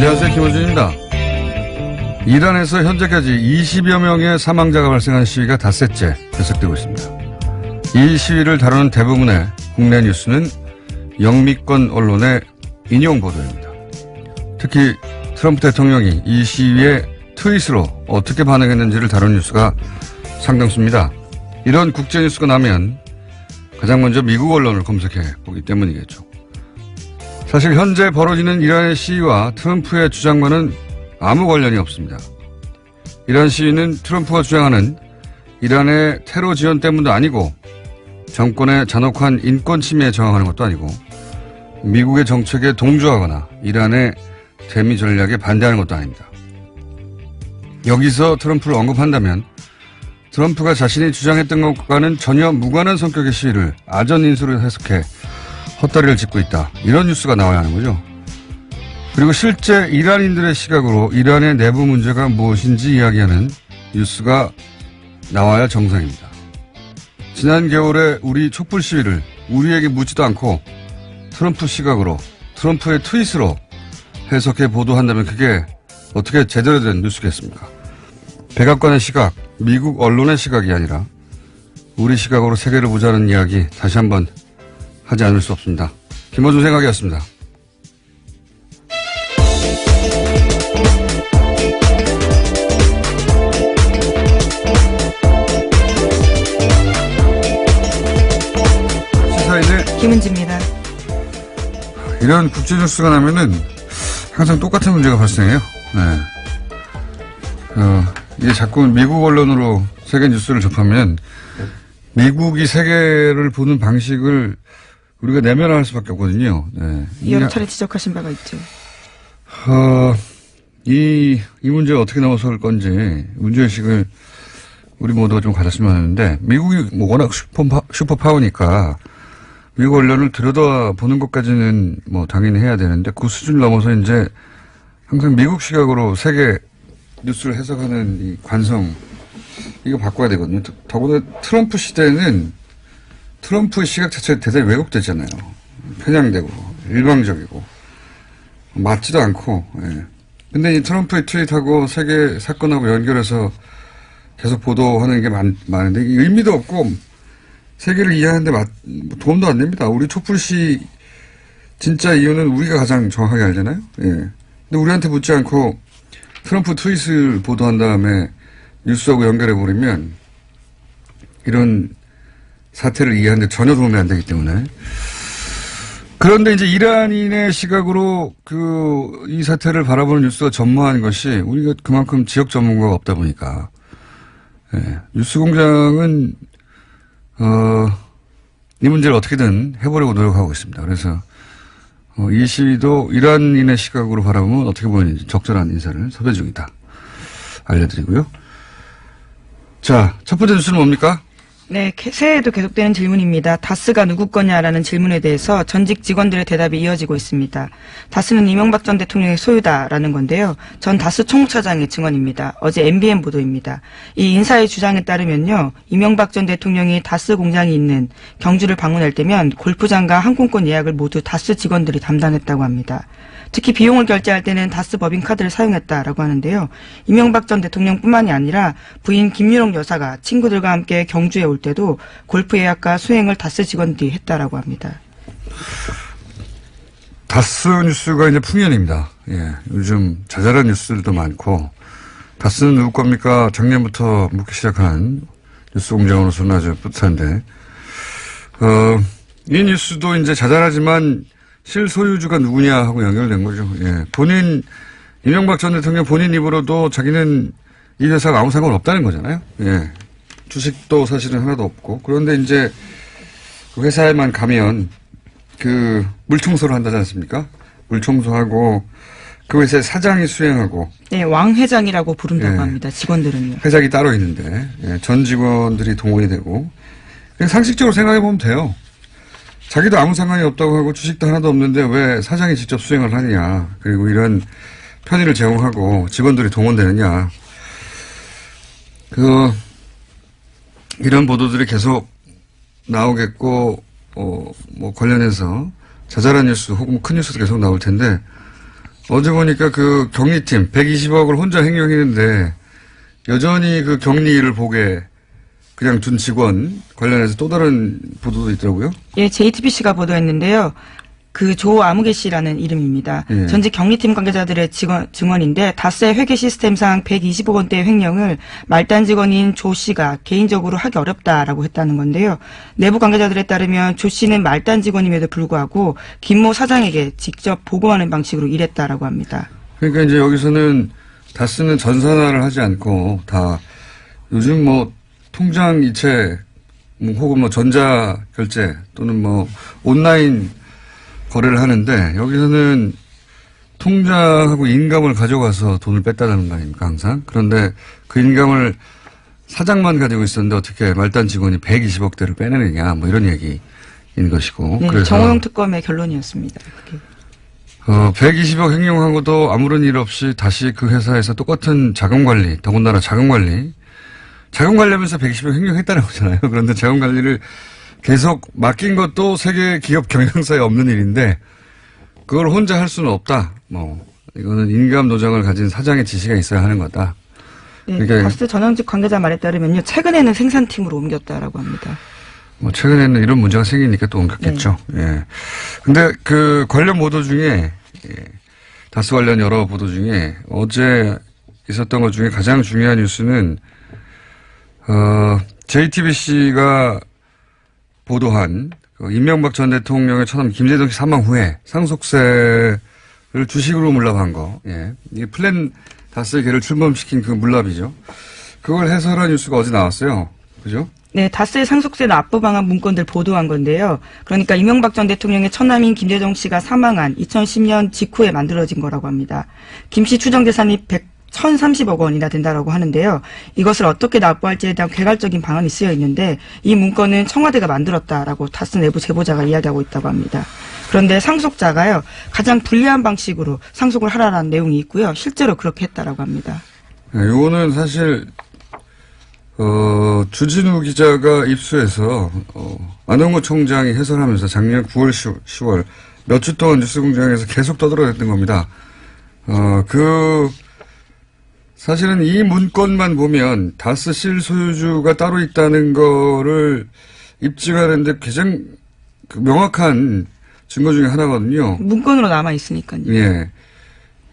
안녕하세요. 김원준입니다. 이란에서 현재까지 20여 명의 사망자가 발생한 시위가 닷새째 계속되고 있습니다. 이 시위를 다루는 대부분의 국내 뉴스는 영미권 언론의 인용 보도입니다. 특히 트럼프 대통령이 이 시위에 트윗으로 어떻게 반응했는지를 다룬 뉴스가 상당수입니다. 이런 국제 뉴스가 나면 가장 먼저 미국 언론을 검색해 보기 때문이겠죠. 사실 현재 벌어지는 이란의 시위와 트럼프의 주장과는 아무 관련이 없습니다. 이란 시위는 트럼프가 주장하는 이란의 테러 지원 때문도 아니고 정권의 잔혹한 인권 침해에 저항하는 것도 아니고 미국의 정책에 동조하거나 이란의 대미 전략에 반대하는 것도 아닙니다. 여기서 트럼프를 언급한다면 트럼프가 자신이 주장했던 것과는 전혀 무관한 성격의 시위를 아전인수로 해석해 헛다리를 짚고 있다. 이런 뉴스가 나와야 하는 거죠. 그리고 실제 이란인들의 시각으로 이란의 내부 문제가 무엇인지 이야기하는 뉴스가 나와야 정상입니다. 지난 겨울에 우리 촛불 시위를 우리에게 묻지도 않고 트럼프 시각으로 트럼프의 트윗으로 해석해 보도한다면 그게 어떻게 제대로 된 뉴스겠습니까? 백악관의 시각, 미국 언론의 시각이 아니라 우리 시각으로 세계를 보자는 이야기 다시 한번 하지 않을 수 없습니다. 김어준 생각이었습니다. 시사인의 김은지입니다. 이런 국제뉴스가 나면은 항상 똑같은 문제가 발생해요. 네. 이게 자꾸 미국 언론으로 세계 뉴스를 접하면 미국이 세계를 보는 방식을 우리가 내면화할 수밖에 없거든요. 네. 여러 차례 지적하신 바가 있죠. 이 문제가 어떻게 나올 건지 문제의식을 우리 모두가 좀 가졌으면 하는데 미국이 뭐 워낙 슈퍼파워니까 미국 언론을 들여다보는 것까지는 뭐 당연히 해야 되는데 그 수준을 넘어서 이제 항상 미국 시각으로 세계 뉴스를 해석하는 이 관성 이거 바꿔야 되거든요. 더구나 트럼프 시대는 트럼프의 시각 자체가 대단히 왜곡됐잖아요. 편향되고 일방적이고 맞지도 않고. 예. 근데 이 트럼프의 트윗하고 세계 사건하고 연결해서 계속 보도하는 게 많은데 의미도 없고 세계를 이해하는데 도움도 안 됩니다. 우리 촛불 시 진짜 이유는 우리가 가장 정확하게 알잖아요. 예. 근데 우리한테 묻지 않고 트럼프 트윗을 보도한 다음에 뉴스하고 연결해버리면 이런 사태를 이해하는데 전혀 도움이 안 되기 때문에. 그런데 이제 이란인의 시각으로 이 사태를 바라보는 뉴스가 전무한 것이 우리가 그만큼 지역 전문가가 없다 보니까. 예. 뉴스 공장은, 이 문제를 어떻게든 해보려고 노력하고 있습니다. 그래서, 이 시위도 이란인의 시각으로 바라보면 어떻게 보이는지 적절한 인사를 섭외 중이다. 알려드리고요. 자, 첫 번째 뉴스는 뭡니까? 네, 새해에도 계속되는 질문입니다. 다스가 누구 거냐라는 질문에 대해서 전직 직원들의 대답이 이어지고 있습니다. 다스는 이명박 전 대통령의 소유다라는 건데요. 전 다스 총무차장의 증언입니다. 어제 MBN 보도입니다. 이 인사의 주장에 따르면요. 이명박 전 대통령이 다스 공장이 있는 경주를 방문할 때면 골프장과 항공권 예약을 모두 다스 직원들이 담당했다고 합니다. 특히 비용을 결제할 때는 다스 법인카드를 사용했다라고 하는데요. 이명박 전 대통령뿐만이 아니라 부인 김유롱 여사가 친구들과 함께 경주에 올 때도 골프 예약과 수행을 다스 직원들이 했다라고 합니다. 다스 뉴스가 이제 풍년입니다. 예, 요즘 자잘한 뉴스들도 많고 다스는 누구 겁니까? 작년부터 묻기 시작한 뉴스 공장으로서는 아주 뿌듯한데 이 뉴스도 이제 자잘하지만 실소유주가 누구냐 하고 연결된 거죠. 예. 이명박 전 대통령 본인 입으로도 자기는 이 회사가 아무 상관없다는 거잖아요. 예. 주식도 사실은 하나도 없고. 그런데 이제 그 회사에만 가면 물청소를 한다지 않습니까? 물청소하고 그 회사의 사장이 수행하고. 네, 왕 회장이라고 부른다고 합니다. 직원들은요. 회장이 따로 있는데, 예. 전 직원들이 동원이 되고. 그냥 상식적으로 생각해 보면 돼요. 자기도 아무 상관이 없다고 하고 주식도 하나도 없는데 왜 사장이 직접 수행을 하느냐. 그리고 이런 편의를 제공하고 직원들이 동원되느냐. 이런 보도들이 계속 나오겠고, 관련해서 자잘한 뉴스 혹은 큰 뉴스도 계속 나올 텐데, 어제 보니까 그 격리팀 120억을 혼자 횡령했는데 여전히 그 격리를 보게 그냥 둔 직원 관련해서 또 다른 보도도 있더라고요. 예, JTBC가 보도했는데요. 그 조아무개 씨라는 이름입니다. 예. 전직 격리팀 관계자들의 증언인데 다스의 회계 시스템상 120억 원대의 횡령을 말단 직원인 조 씨가 개인적으로 하기 어렵다라고 했다는 건데요. 내부 관계자들에 따르면 조 씨는 말단 직원임에도 불구하고 김모 사장에게 직접 보고하는 방식으로 일했다라고 합니다. 그러니까 이제 여기서는 다스는 전산화를 하지 않고 다 요즘 뭐 통장 이체 혹은 뭐 전자 결제 또는 뭐 온라인 거래를 하는데 여기서는 통장하고 인감을 가져가서 돈을 뺐다는 거 아닙니까 항상. 그런데 그 인감을 사장만 가지고 있었는데 어떻게 말단 직원이 120억대를 빼내느냐 뭐 이런 얘기인 것이고. 네, 그래서 정호영 특검의 결론이었습니다. 그게. 120억 횡령한 것도 아무런 일 없이 다시 그 회사에서 똑같은 자금관리, 더군다나 자금관리하면서 120억 횡령했다는 거잖아요. 그런데 자금관리를 계속 맡긴 것도 세계 기업 경영사에 없는 일인데 그걸 혼자 할 수는 없다. 뭐 이거는 인감 노장을 가진 사장의 지시가 있어야 하는 거다. 네, 그러니까 다스 전현직 관계자 말에 따르면요. 최근에는 생산팀으로 옮겼다라고 합니다. 뭐 최근에는 이런 문제가 생기니까 또 옮겼겠죠. 네. 예. 근데 그 관련 보도 중에 다스 관련 여러 보도 중에 어제 있었던 것 중에 가장 중요한 뉴스는 JTBC가 보도한 이명박 전 대통령의 처남 김대중 씨 사망 후에 상속세를 주식으로 물납한 거. 예. 이게 플랜 다스의 개를 출범시킨 그 물납이죠. 그걸 해설한 뉴스가 어제 나왔어요. 그죠? 네, 다스의 상속세 납부 방안 문건들 보도한 건데요. 그러니까 이명박 전 대통령의 처남인 김대중 씨가 사망한 2010년 직후에 만들어진 거라고 합니다. 김 씨 추정 재산이 1,030억 원이나 된다라고 하는데요. 이것을 어떻게 납부할지에 대한 개괄적인 방안이 쓰여 있는데 이 문건은 청와대가 만들었다라고 다스 내부 제보자가 이야기하고 있다고 합니다. 그런데 상속자가요. 가장 불리한 방식으로 상속을 하라는 내용이 있고요. 실제로 그렇게 했다라고 합니다. 네, 이거는 사실 주진우 기자가 입수해서 안홍구 총장이 해설하면서 작년 9월, 10월 몇 주 동안 뉴스공장에서 계속 떠들어댔던 겁니다. 사실은 이 문건만 보면 다스 실소유주가 따로 있다는 거를 입증하는데 가장 명확한 증거 중에 하나거든요. 문건으로 남아 있으니까요. 예.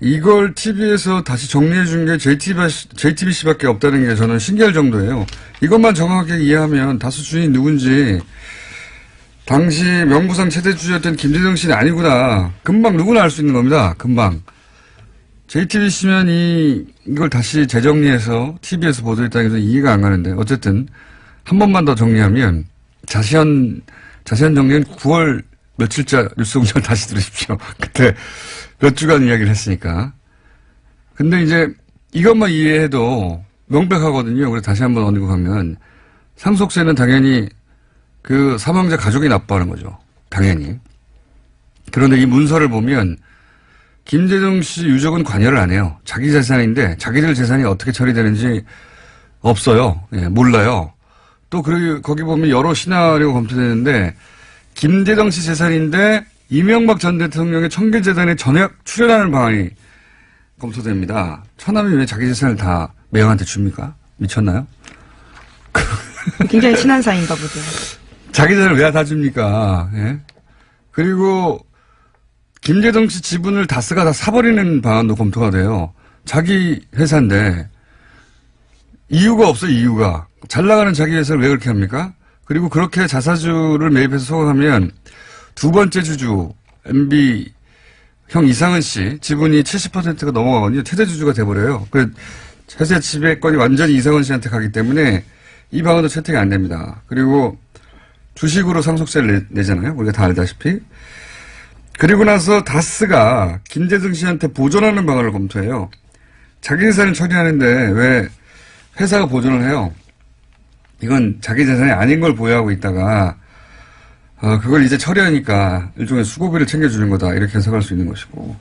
이걸 TV에서 다시 정리해 준 게 JTBC밖에 없다는 게 저는 신기할 정도예요. 이것만 정확하게 이해하면 다스 주인이 누군지 당시 명부상 최대주주였던 김대중 씨는 아니구나. 금방 누구나 알 수 있는 겁니다. 금방. JTBC면 이걸 다시 재정리해서 TV에서 보도했다는 게 이해가 안 가는데 어쨌든 한 번만 더 정리하면 자세한 정리는 9월 며칠자 뉴스공장을 다시 들으십시오. 그때 몇 주간 이야기를 했으니까. 근데 이제 이것만 이해해도 명백하거든요. 그래서 다시 한번 언급하면 상속세는 당연히 그 사망자 가족이 납부하는 거죠. 당연히. 그런데 이 문서를 보면 김대중 씨 유족은 관여를 안 해요. 자기 재산인데 자기들 재산이 어떻게 처리되는지 없어요. 예, 몰라요. 또 거기 보면 여러 시나리오 검토되는데 김대중 씨 재산인데 이명박 전 대통령의 청계재단에 전액 출연하는 방안이 검토됩니다. 처남이 왜 자기 재산을 다 매형한테 줍니까? 미쳤나요? 굉장히 친한 사이인가 보죠. 자기 재산을 왜 다 줍니까? 예? 그리고 김대중 씨 지분을 다스가 다 사버리는 방안도 검토가 돼요. 자기 회사인데 이유가 없어요. 이유가. 잘 나가는 자기 회사를 왜 그렇게 합니까? 그리고 그렇게 자사주를 매입해서 소각하면 두 번째 주주 MB 형 이상은 씨 지분이 70%가 넘어가거든요. 최대주주가 돼버려요. 그 회사 지배권이 완전히 이상은 씨한테 가기 때문에 이 방안도 채택이 안 됩니다. 그리고 주식으로 상속세를 내잖아요. 우리가 다 알다시피. 그리고 나서 다스가 김대중 씨한테 보존하는 방안을 검토해요. 자기 재산을 처리하는데 왜 회사가 보존을 해요? 이건 자기 재산이 아닌 걸 보유하고 있다가 그걸 이제 처리하니까 일종의 수고비를 챙겨주는 거다 이렇게 해석할 수 있는 것이고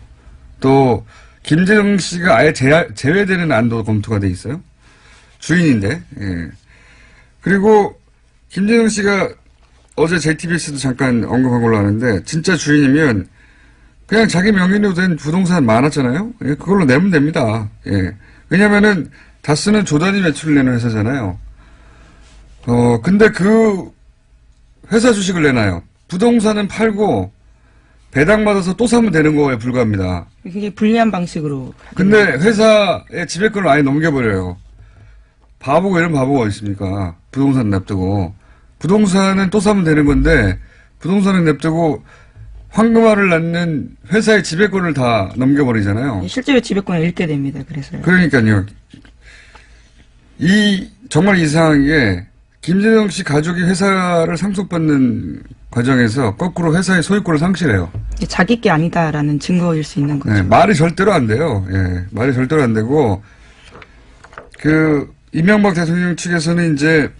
또 김대중 씨가 아예 제외되는 안도 검토가 돼 있어요. 주인인데. 예. 그리고 김대중 씨가 어제 JTBC도 잠깐 언급한 걸로 아는데 진짜 주인이면 그냥 자기 명의로 된 부동산 많았잖아요. 예, 그걸로 내면 됩니다. 예. 왜냐면은 다스는 조 단위 매출을 내는 회사잖아요. 근데 그 회사 주식을 내놔요. 부동산은 팔고 배당받아서 또 사면 되는 거에 불과합니다. 굉장히 불리한 방식으로. 근데 회사의 지배권을 아예 넘겨버려요. 바보고 이런 바보가 있습니까? 부동산 냅두고. 부동산은 또 사면 되는 건데 부동산은 냅두고 황금알을 낳는 회사의 지배권을 다 넘겨버리잖아요. 실제로 지배권을 잃게 됩니다. 그래서요. 그러니까요. 정말 이상한 게 김재정 씨 가족이 회사를 상속받는 과정에서 거꾸로 회사의 소유권을 상실해요. 자기 게 아니다라는 증거일 수 있는 거죠. 네, 말이 절대로 안 돼요. 예, 말이 절대로 안 되고 이명박 대통령 측에서는 이제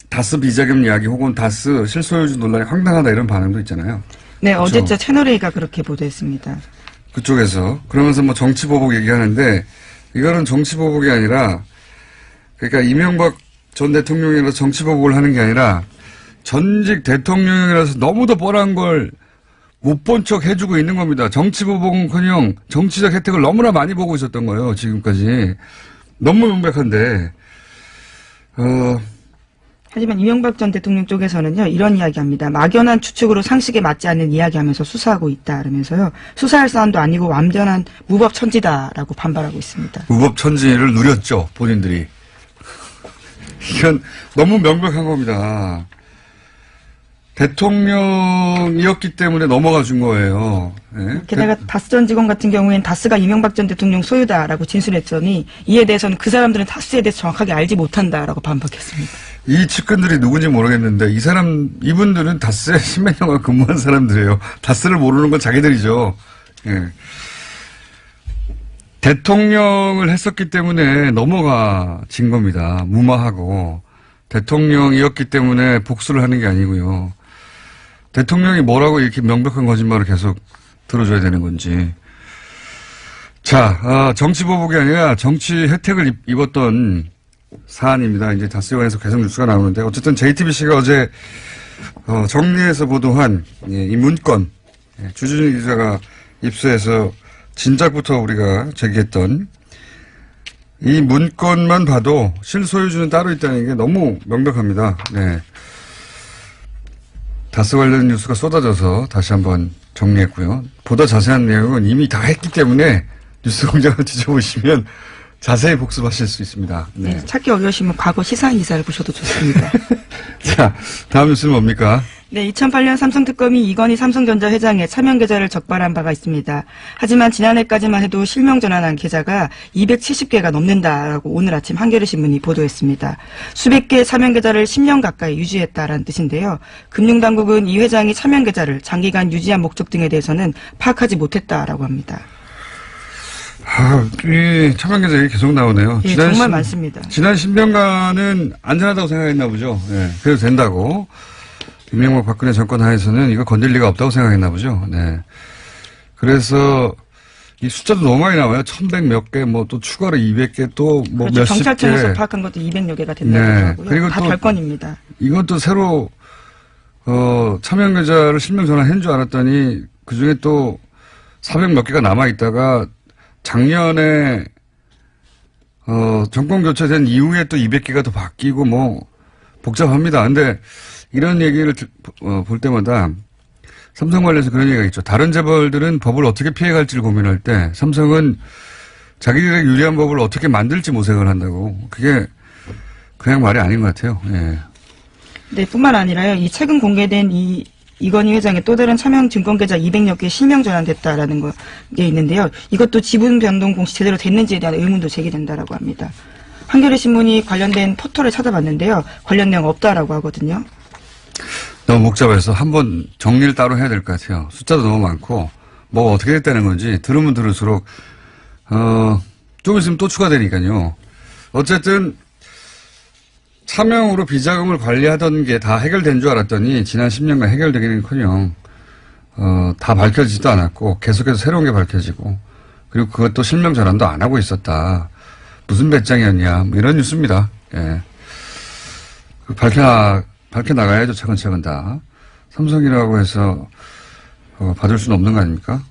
다스 비자금 이야기 혹은 다스 실소유주 논란이 황당하다 이런 반응도 있잖아요. 네, 그렇죠? 어제자 채널A가 그렇게 보도했습니다. 그쪽에서. 그러면서 뭐 정치보복 얘기하는데 이거는 정치보복이 아니라 그러니까 이명박 전 대통령이라서 정치보복을 하는 게 아니라 전직 대통령이라서 너무도 뻔한 걸 못 본 척 해주고 있는 겁니다. 정치보복은커녕 정치적 혜택을 너무나 많이 보고 있었던 거예요. 지금까지. 너무 명백한데 하지만 이명박 전 대통령 쪽에서는요, 이런 이야기합니다. 막연한 추측으로 상식에 맞지 않는 이야기하면서 수사하고 있다. 그러면서요, 수사할 사안도 아니고 완전한 무법천지다라고 반발하고 있습니다. 무법천지를 누렸죠, 본인들이. 이건 너무 명백한 겁니다. 대통령이었기 때문에 넘어가 준 거예요. 네? 게다가 다스 전 직원 같은 경우에는 다스가 이명박 전 대통령 소유다라고 진술했더니 이에 대해서는 그 사람들은 다스에 대해서 정확하게 알지 못한다라고 반박했습니다. 이 측근들이 누군지 모르겠는데 이분들은 다스에 10몇 년간 근무한 사람들이에요. 다스를 모르는 건 자기들이죠. 예. 대통령을 했었기 때문에 넘어가진 겁니다. 무마하고 대통령이었기 때문에 복수를 하는 게 아니고요. 대통령이 뭐라고 이렇게 명백한 거짓말을 계속 들어줘야 되는 건지. 자, 정치보복이 아니라 정치 혜택을 입었던 사안입니다. 이제 다스에 관해서 계속 뉴스가 나오는데 어쨌든 JTBC가 어제 정리해서 보도한 이 문건 주진우 기자가 입수해서 진작부터 우리가 제기했던 이 문건만 봐도 실소유주는 따로 있다는 게 너무 명백합니다. 네. 다스 관련 뉴스가 쏟아져서 다시 한번 정리했고요. 보다 자세한 내용은 이미 다 했기 때문에 뉴스공장을 뒤져보시면 자세히 복습하실 수 있습니다. 네. 네, 찾기 어려우시면 과거 시사한 기사를 보셔도 좋습니다. 자, 다음 뉴스는 뭡니까? 네, 2008년 삼성특검이 이건희 삼성전자 회장의 차명 계좌를 적발한 바가 있습니다. 하지만 지난해까지만 해도 실명 전환한 계좌가 270개가 넘는다라고 오늘 아침 한겨레신문이 보도했습니다. 수백 개의 차명 계좌를 10년 가까이 유지했다라는 뜻인데요. 금융당국은 이 회장이 차명 계좌를 장기간 유지한 목적 등에 대해서는 파악하지 못했다라고 합니다. 이 차명 계좌 얘기 계속 나오네요. 예, 정말 많습니다. 지난 10년간은 안전하다고 생각했나 보죠. 예, 그래도 된다고. 이명박 박근혜 정권 하에서는 이거 건들 리가 없다고 생각했나 보죠. 네. 그래서 이 숫자도 너무 많이 나와요. 1100 몇 개, 뭐 또 추가로 200개 또 뭐 그렇죠. 몇십 개. 경찰청에서 파악한 것도 200여 개가 된다고 네. 하더라고요. 그리고 다 또 별건입니다. 이건 또 새로 차명 계좌를 실명 전환한 줄 알았더니 그중에 또 400 몇 개가 남아 있다가 작년에 정권 교체된 이후에 또 200개가 더 바뀌고 뭐 복잡합니다. 근데 이런 얘기를 볼 때마다 삼성 관련해서 그런 얘기가 있죠. 다른 재벌들은 법을 어떻게 피해갈지를 고민할 때 삼성은 자기들에게 유리한 법을 어떻게 만들지 모색을 한다고. 그게 그냥 말이 아닌 것 같아요. 예. 네, 뿐만 아니라요. 이 최근 공개된 이건희 회장의 또 다른 차명 증권계좌 200여 개 실명 전환됐다라는 게 있는데요. 이것도 지분 변동 공시 제대로 됐는지에 대한 의문도 제기된다라고 합니다. 한겨레신문이 관련된 포털을 찾아봤는데요. 관련 내용 없다라고 하거든요. 너무 복잡해서 한번 정리를 따로 해야 될 것 같아요. 숫자도 너무 많고 뭐가 어떻게 됐다는 건지 들으면 들을수록 좀 있으면 또 추가되니까요. 어쨌든 차명으로 비자금을 관리하던 게 다 해결된 줄 알았더니 지난 10년간 해결되기는커녕 다 밝혀지지도 않았고 계속해서 새로운 게 밝혀지고 그리고 그것도 실명 전환도 안 하고 있었다. 무슨 배짱이었냐 뭐 이런 뉴스입니다. 예. 밝혀나가야죠. 차근차근 다. 삼성이라고 해서 받을 수는 없는 거 아닙니까?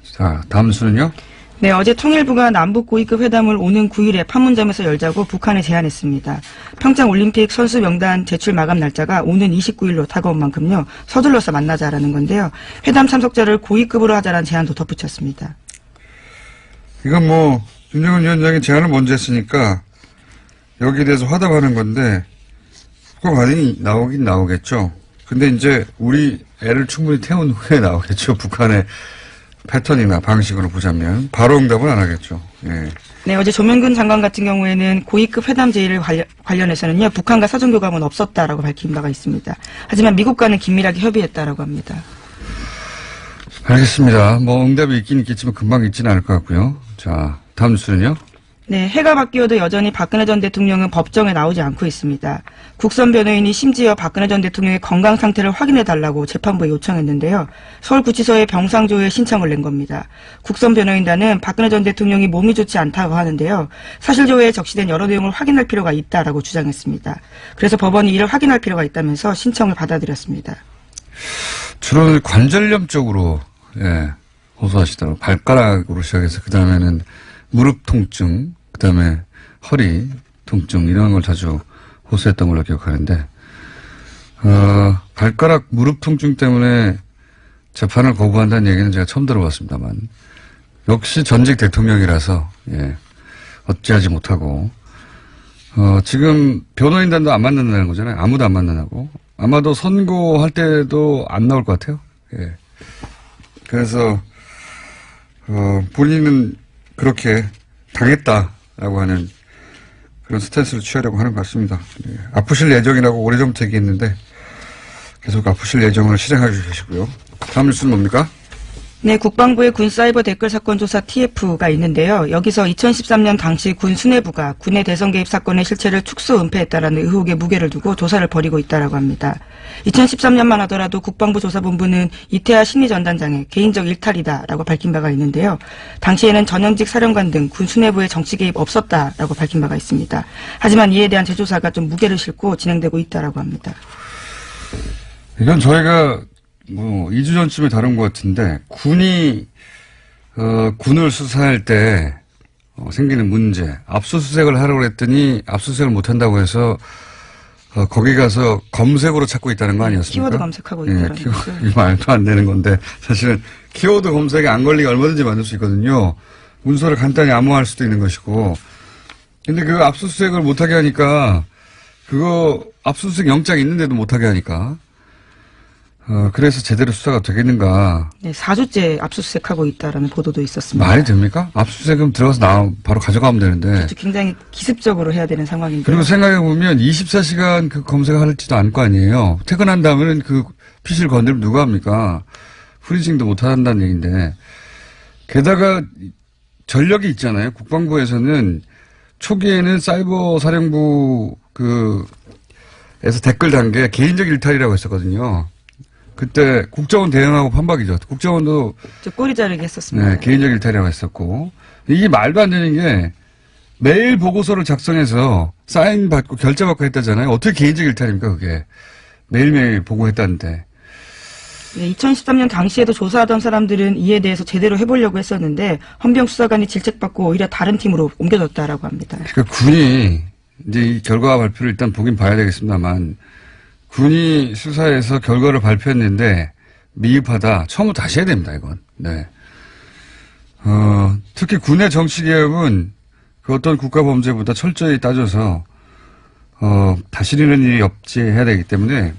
자, 다음 수는요? 네, 어제 통일부가 남북 고위급 회담을 오는 9일에 판문점에서 열자고 북한에 제안했습니다. 평창 올림픽 선수 명단 제출 마감 날짜가 오는 29일로 다가온 만큼요. 서둘러서 만나자라는 건데요. 회담 참석자를 고위급으로 하자라는 제안도 덧붙였습니다. 이건 뭐 윤석열 위원장이 제안을 먼저 했으니까 여기에 대해서 화답하는 건데 그거 반응이 나오긴 나오겠죠. 근데 이제 우리 애를 충분히 태운 후에 나오겠죠. 북한의 패턴이나 방식으로 보자면 바로 응답은 안 하겠죠. 예. 네, 어제 조명근 장관 같은 경우에는 고위급 회담 제의를 관련해서는요. 북한과 사정교감은 없었다라고 밝힌 바가 있습니다. 하지만 미국과는 긴밀하게 협의했다라고 합니다. 알겠습니다. 뭐 응답이 있긴 있겠지만 금방 있지는 않을 것 같고요. 자, 다음 뉴스는요. 네, 해가 바뀌어도 여전히 박근혜 전 대통령은 법정에 나오지 않고 있습니다. 국선 변호인이 심지어 박근혜 전 대통령의 건강 상태를 확인해달라고 재판부에 요청했는데요. 서울구치소에 병상조회 신청을 낸 겁니다. 국선 변호인단은 박근혜 전 대통령이 몸이 좋지 않다고 하는데요. 사실조회에 적시된 여러 내용을 확인할 필요가 있다라고 주장했습니다. 그래서 법원이 이를 확인할 필요가 있다면서 신청을 받아들였습니다. 주로 관절염 쪽으로 호소하시더라고요. 발가락으로 시작해서 그 다음에는 무릎 통증, 그 다음에 허리 통증 이런 걸 자주 호소했던 걸로 기억하는데 발가락 무릎 통증 때문에 재판을 거부한다는 얘기는 제가 처음 들어봤습니다만 역시 전직 대통령이라서 어찌하지 못하고 지금 변호인단도 안 만난다는 거잖아요. 아무도 안 만나고 아마도 선고할 때도 안 나올 것 같아요. 그래서 본인은 그렇게 당했다라고 하는 그런 스탠스를 취하려고 하는 것 같습니다. 아프실 예정이라고 오래전부터 얘기했는데 계속 아프실 예정을 실행하고 계시고요. 다음 뉴스는 뭡니까? 네, 국방부의 군 사이버 댓글 사건 조사 TF가 있는데요. 여기서 2013년 당시 군 수뇌부가 군의 대선 개입 사건의 실체를 축소 은폐했다라는 의혹에 무게를 두고 조사를 벌이고 있다라고 합니다. 2013년만 하더라도 국방부 조사본부는 이태하 신의전단장의 개인적 일탈이다라고 밝힌 바가 있는데요. 당시에는 전현직 사령관 등 군 수뇌부의 정치 개입 없었다라고 밝힌 바가 있습니다. 하지만 이에 대한 재조사가 좀 무게를 싣고 진행되고 있다라고 합니다. 이건 저희가 2주 전쯤에 다룬 것 같은데, 군이, 군을 수사할 때, 생기는 문제, 압수수색을 하라고 했더니, 압수수색을 못한다고 해서, 거기 가서 검색으로 찾고 있다는 거 아니었습니까? 키워드 검색하고 있다는 거죠. 이 말도 안 되는 건데, 사실은 키워드 검색에 안 걸리게 얼마든지 만들 수 있거든요. 문서를 간단히 암호화할 수도 있는 것이고. 근데 그 압수수색을 못하게 하니까, 그거 압수수색 영장 있는데도 못하게 하니까, 그래서 제대로 수사가 되겠는가. 네, 4주째 압수수색하고 있다라는 보도도 있었습니다. 말이 됩니까? 압수수색은 들어가서 바로 가져가면 되는데. 그렇죠. 굉장히 기습적으로 해야 되는 상황인데. 그리고 생각해보면 24시간 그 검색할지도 않을 거 아니에요. 퇴근한 다음에는 그 PC를 건드리면 누가 합니까? 프리징도 못 한다는 얘기인데. 게다가 전력이 있잖아요. 국방부에서는 초기에는 사이버 사령부 에서 댓글 단계 개인적 일탈이라고 했었거든요. 그때 국정원 대응하고 판박이죠. 국정원도 꼬리 자르기 했었습니다. 네, 개인적 일탈이라고 했었고 이게 말도 안 되는 게 매일 보고서를 작성해서 사인 받고 결제 받고 했다잖아요. 어떻게 개인적 일탈입니까 그게. 매일매일 보고했다는데. 네, 2013년 당시에도 조사하던 사람들은 이에 대해서 제대로 해보려고 했었는데 헌병 수사관이 질책받고 오히려 다른 팀으로 옮겨졌다라고 합니다. 그러니까 군이 이제 이 결과 발표를 일단 보긴 봐야 되겠습니다만 군이 수사해서 결과를 발표했는데 미흡하다. 처음부터 다시 해야 됩니다, 이건. 네. 특히 군의 정치개혁은 그 어떤 국가범죄보다 철저히 따져서, 다시 이런 일이 없지 해야 되기 때문에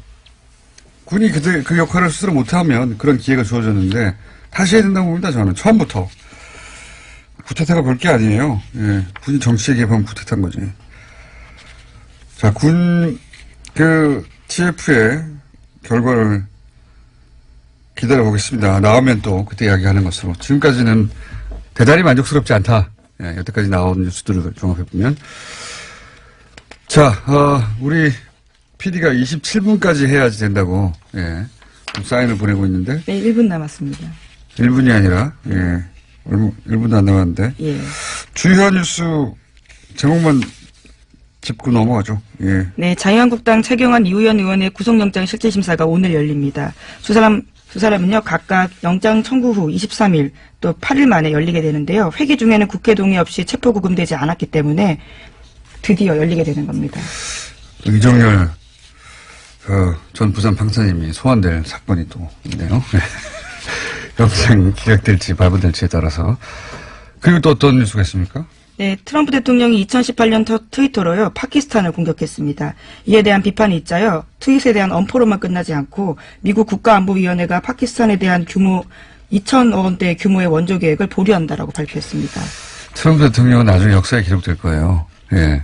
군이 그 역할을 스스로 못하면 그런 기회가 주어졌는데 다시 해야 된다고 봅니다, 저는. 처음부터. 구태타가 별 게 아니에요. 예. 군이 정치에 개입하면 구태타인 거지. 자, TF의 결과를 기다려 보겠습니다. 나오면 또 그때 이야기하는 것으로. 지금까지는 대단히 만족스럽지 않다. 예, 여태까지 나온 뉴스들을 종합해보면. 자, 우리 PD가 27분까지 해야지 된다고, 사인을 보내고 있는데. 네, 1분 남았습니다. 1분이 아니라, 1분도 안 남았는데. 예. 주요 뉴스 제목만 짚고 넘어가죠. 예. 네, 자유한국당 최경환 이우현 의원의 구속영장 실질심사가 오늘 열립니다. 두 사람 두 사람은요, 각각 영장 청구 후 23일 또 8일 만에 열리게 되는데요. 회기 중에는 국회 동의 없이 체포구금되지 않았기 때문에 드디어 열리게 되는 겁니다. 이정열 전 부산 판사님이 소환될 사건이 또 있네요. 영장 기각될지 발부될지에 따라서. 그리고 또 어떤 뉴스가 있습니까? 네, 트럼프 대통령이 2018년 트위터로요, 파키스탄을 공격했습니다. 이에 대한 비판이 있자요, 트윗에 대한 엄포로만 끝나지 않고 미국 국가안보위원회가 파키스탄에 대한 규모 2천억 원대 규모의 원조 계획을 보류한다라고 발표했습니다. 트럼프 대통령은 나중에 역사에 기록될 거예요. 예.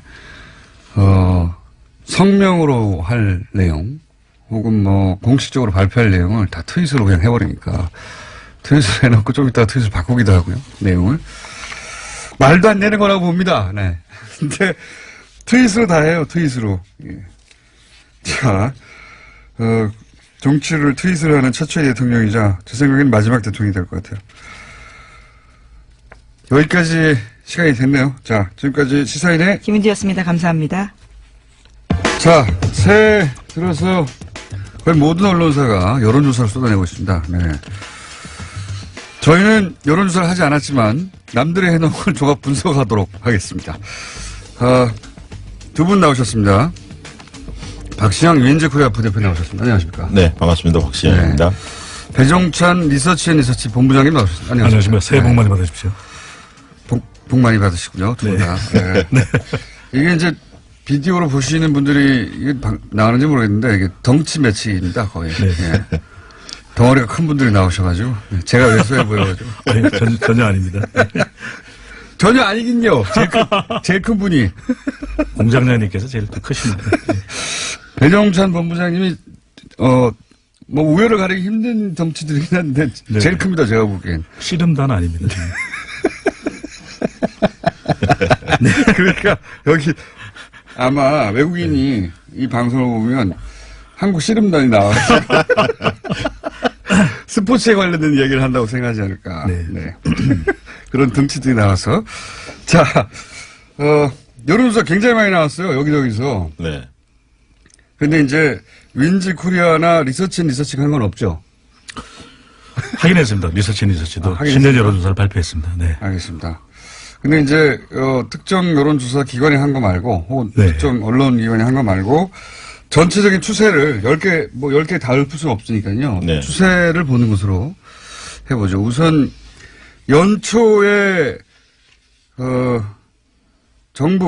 성명으로 할 내용, 혹은 뭐, 공식적으로 발표할 내용을 다 트윗으로 그냥 해버리니까. 트윗을 해놓고 좀 이따가 트윗을 바꾸기도 하고요. 내용을. 말도 안 되는 거라고 봅니다. 네. 근데, 트윗으로 다 해요. 트윗으로. 예. 자, 정치를 트윗으로 하는 최초의 대통령이자 제 생각에는 마지막 대통령이 될 것 같아요. 여기까지 시간이 됐네요. 자, 지금까지 시사인의 김은지였습니다. 감사합니다. 자, 새해 들어서 거의 모든 언론사가 여론조사를 쏟아내고 있습니다. 네. 저희는 여론조사를 하지 않았지만 남들이 해놓은 걸 조각 분석하도록 하겠습니다. 두 분 나오셨습니다. 박시영 유엔제코리아 부대표 나오셨습니다. 안녕하십니까? 네, 반갑습니다. 박시영입니다. 네. 배종찬 리서치 본부장님 나오셨습니다. 안녕하십니까. 새해 복 많이 받으십시오. 복 많이 받으시고요. 두 분 다. 네. 네. 이게 이제 비디오로 보시는 분들이 이게 나가는지 모르겠는데 이게 덩치 매치입니다. 거의. 네. 예. 덩어리가 큰 분들이 나오셔가지고 제가 왜소해 보여가지고. 아니, 전혀 아닙니다. 전혀 아니긴요. 제일 큰 분이. 공장장님께서 제일 크십니다. 배종찬 본부장님이 뭐 우열을 가리기 힘든 덩치들이긴 한데 네. 제일 큽니다. 제가 보기엔. 씨름단 아닙니다. 네. 그러니까 여기 아마 외국인이 이 방송을 보면 한국 씨름단이 나와서 스포츠에 관련된 이야기를 한다고 생각하지 않을까. 네. 네. 그런 덩치들이 나와서. 자, 여론조사 굉장히 많이 나왔어요. 여기저기서. 네. 근데 이제 윈지 코리아나 리서치가 한 건 없죠. 확인했습니다. 리서치도 확인했습니다. 신년 여론조사를 발표했습니다. 네. 알겠습니다. 근데 이제 특정 여론조사 기관이 한 거 말고 혹은 네. 특정 언론기관이 한 거 말고 전체적인 추세를 10개 다 읊을 수는 없으니까요. 네. 추세를 보는 것으로 해보죠. 우선 연초에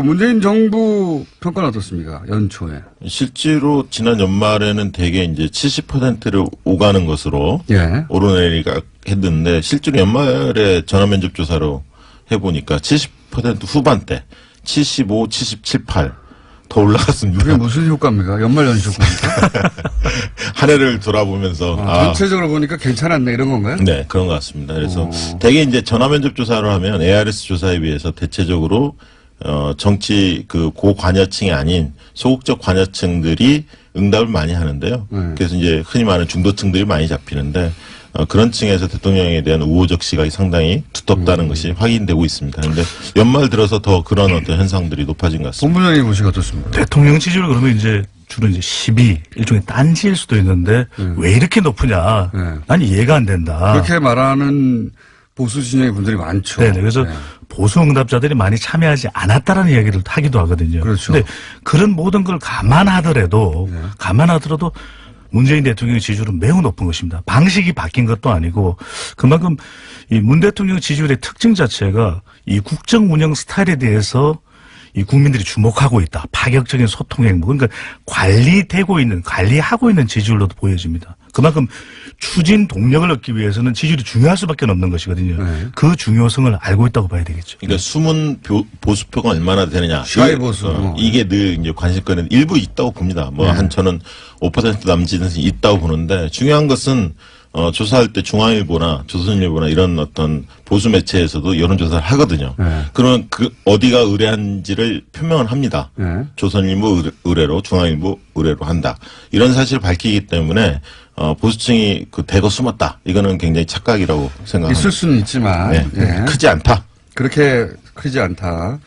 문재인 정부 평가는 어떻습니까? 연초에. 실제로 지난 연말에는 대개 이제 70%를 오가는 것으로 예. 오르내리가 했는데 실제로 연말에 전화면접 조사로 해보니까 70% 후반대, 75, 77, 8 더 올라갔습니다. 그게 무슨 효과입니까? 연말 연시 효과입니까? 한 해를 돌아보면서 전체적으로 보니까 괜찮았네 이런 건가요? 네, 그런 것 같습니다. 그래서 대개 이제 전화면접 조사를 하면 ARS 조사에 비해서 대체적으로 정치 고관여층이 아닌 소극적 관여층들이 응답을 많이 하는데요. 그래서 이제 흔히 말하는 중도층들이 많이 잡히는데 그런 층에서 대통령에 대한 우호적 시각이 상당히 두텁다는 것이 확인되고 있습니다. 그런데 연말 들어서 더 그런 어떤 현상들이 높아진 것 같습니다. 본부장님 보시기가 어떻습니까? 대통령 지지율 그러면 이제 주로 이제 12 일종의 딴지일 수도 있는데 왜 이렇게 높으냐? 네. 난 이해가 안 된다. 그렇게 말하는 보수 진영의 분들이 많죠. 네, 그래서 보수 응답자들이 많이 참여하지 않았다라는 이야기를 하기도 하거든요. 그렇죠. 근데 그런 모든 걸 감안하더라도 문재인 대통령의 지지율은 매우 높은 것입니다. 방식이 바뀐 것도 아니고 그만큼 이 문 대통령 지지율의 특징 자체가 이 국정 운영 스타일에 대해서 이 국민들이 주목하고 있다. 파격적인 소통 행보. 그러니까 관리하고 있는 지지율로도 보여집니다. 그만큼 추진 동력을 얻기 위해서는 지지율이 중요할 수밖에 없는 것이거든요. 네. 그 중요성을 알고 있다고 봐야 되겠죠. 그러니까 숨은 보수표가 얼마나 되느냐. 샤이 보수. 이게 늘 이제 관심권은 일부 있다고 봅니다. 저는 5% 남짓은 있다고 보는데 중요한 것은 조사할 때 중앙일보나 조선일보나 이런 어떤 보수 매체에서도 여론조사를 하거든요. 그러면 어디가 의뢰한지를 표명을 합니다. 조선일보 의뢰로 중앙일보 의뢰로 한다. 이런 사실을 밝히기 때문에 보수층이 대거 숨었다. 이거는 굉장히 착각이라고 생각합니다. 있을 수는 있지만 네. 크지 않다. 그렇게 크지 않다.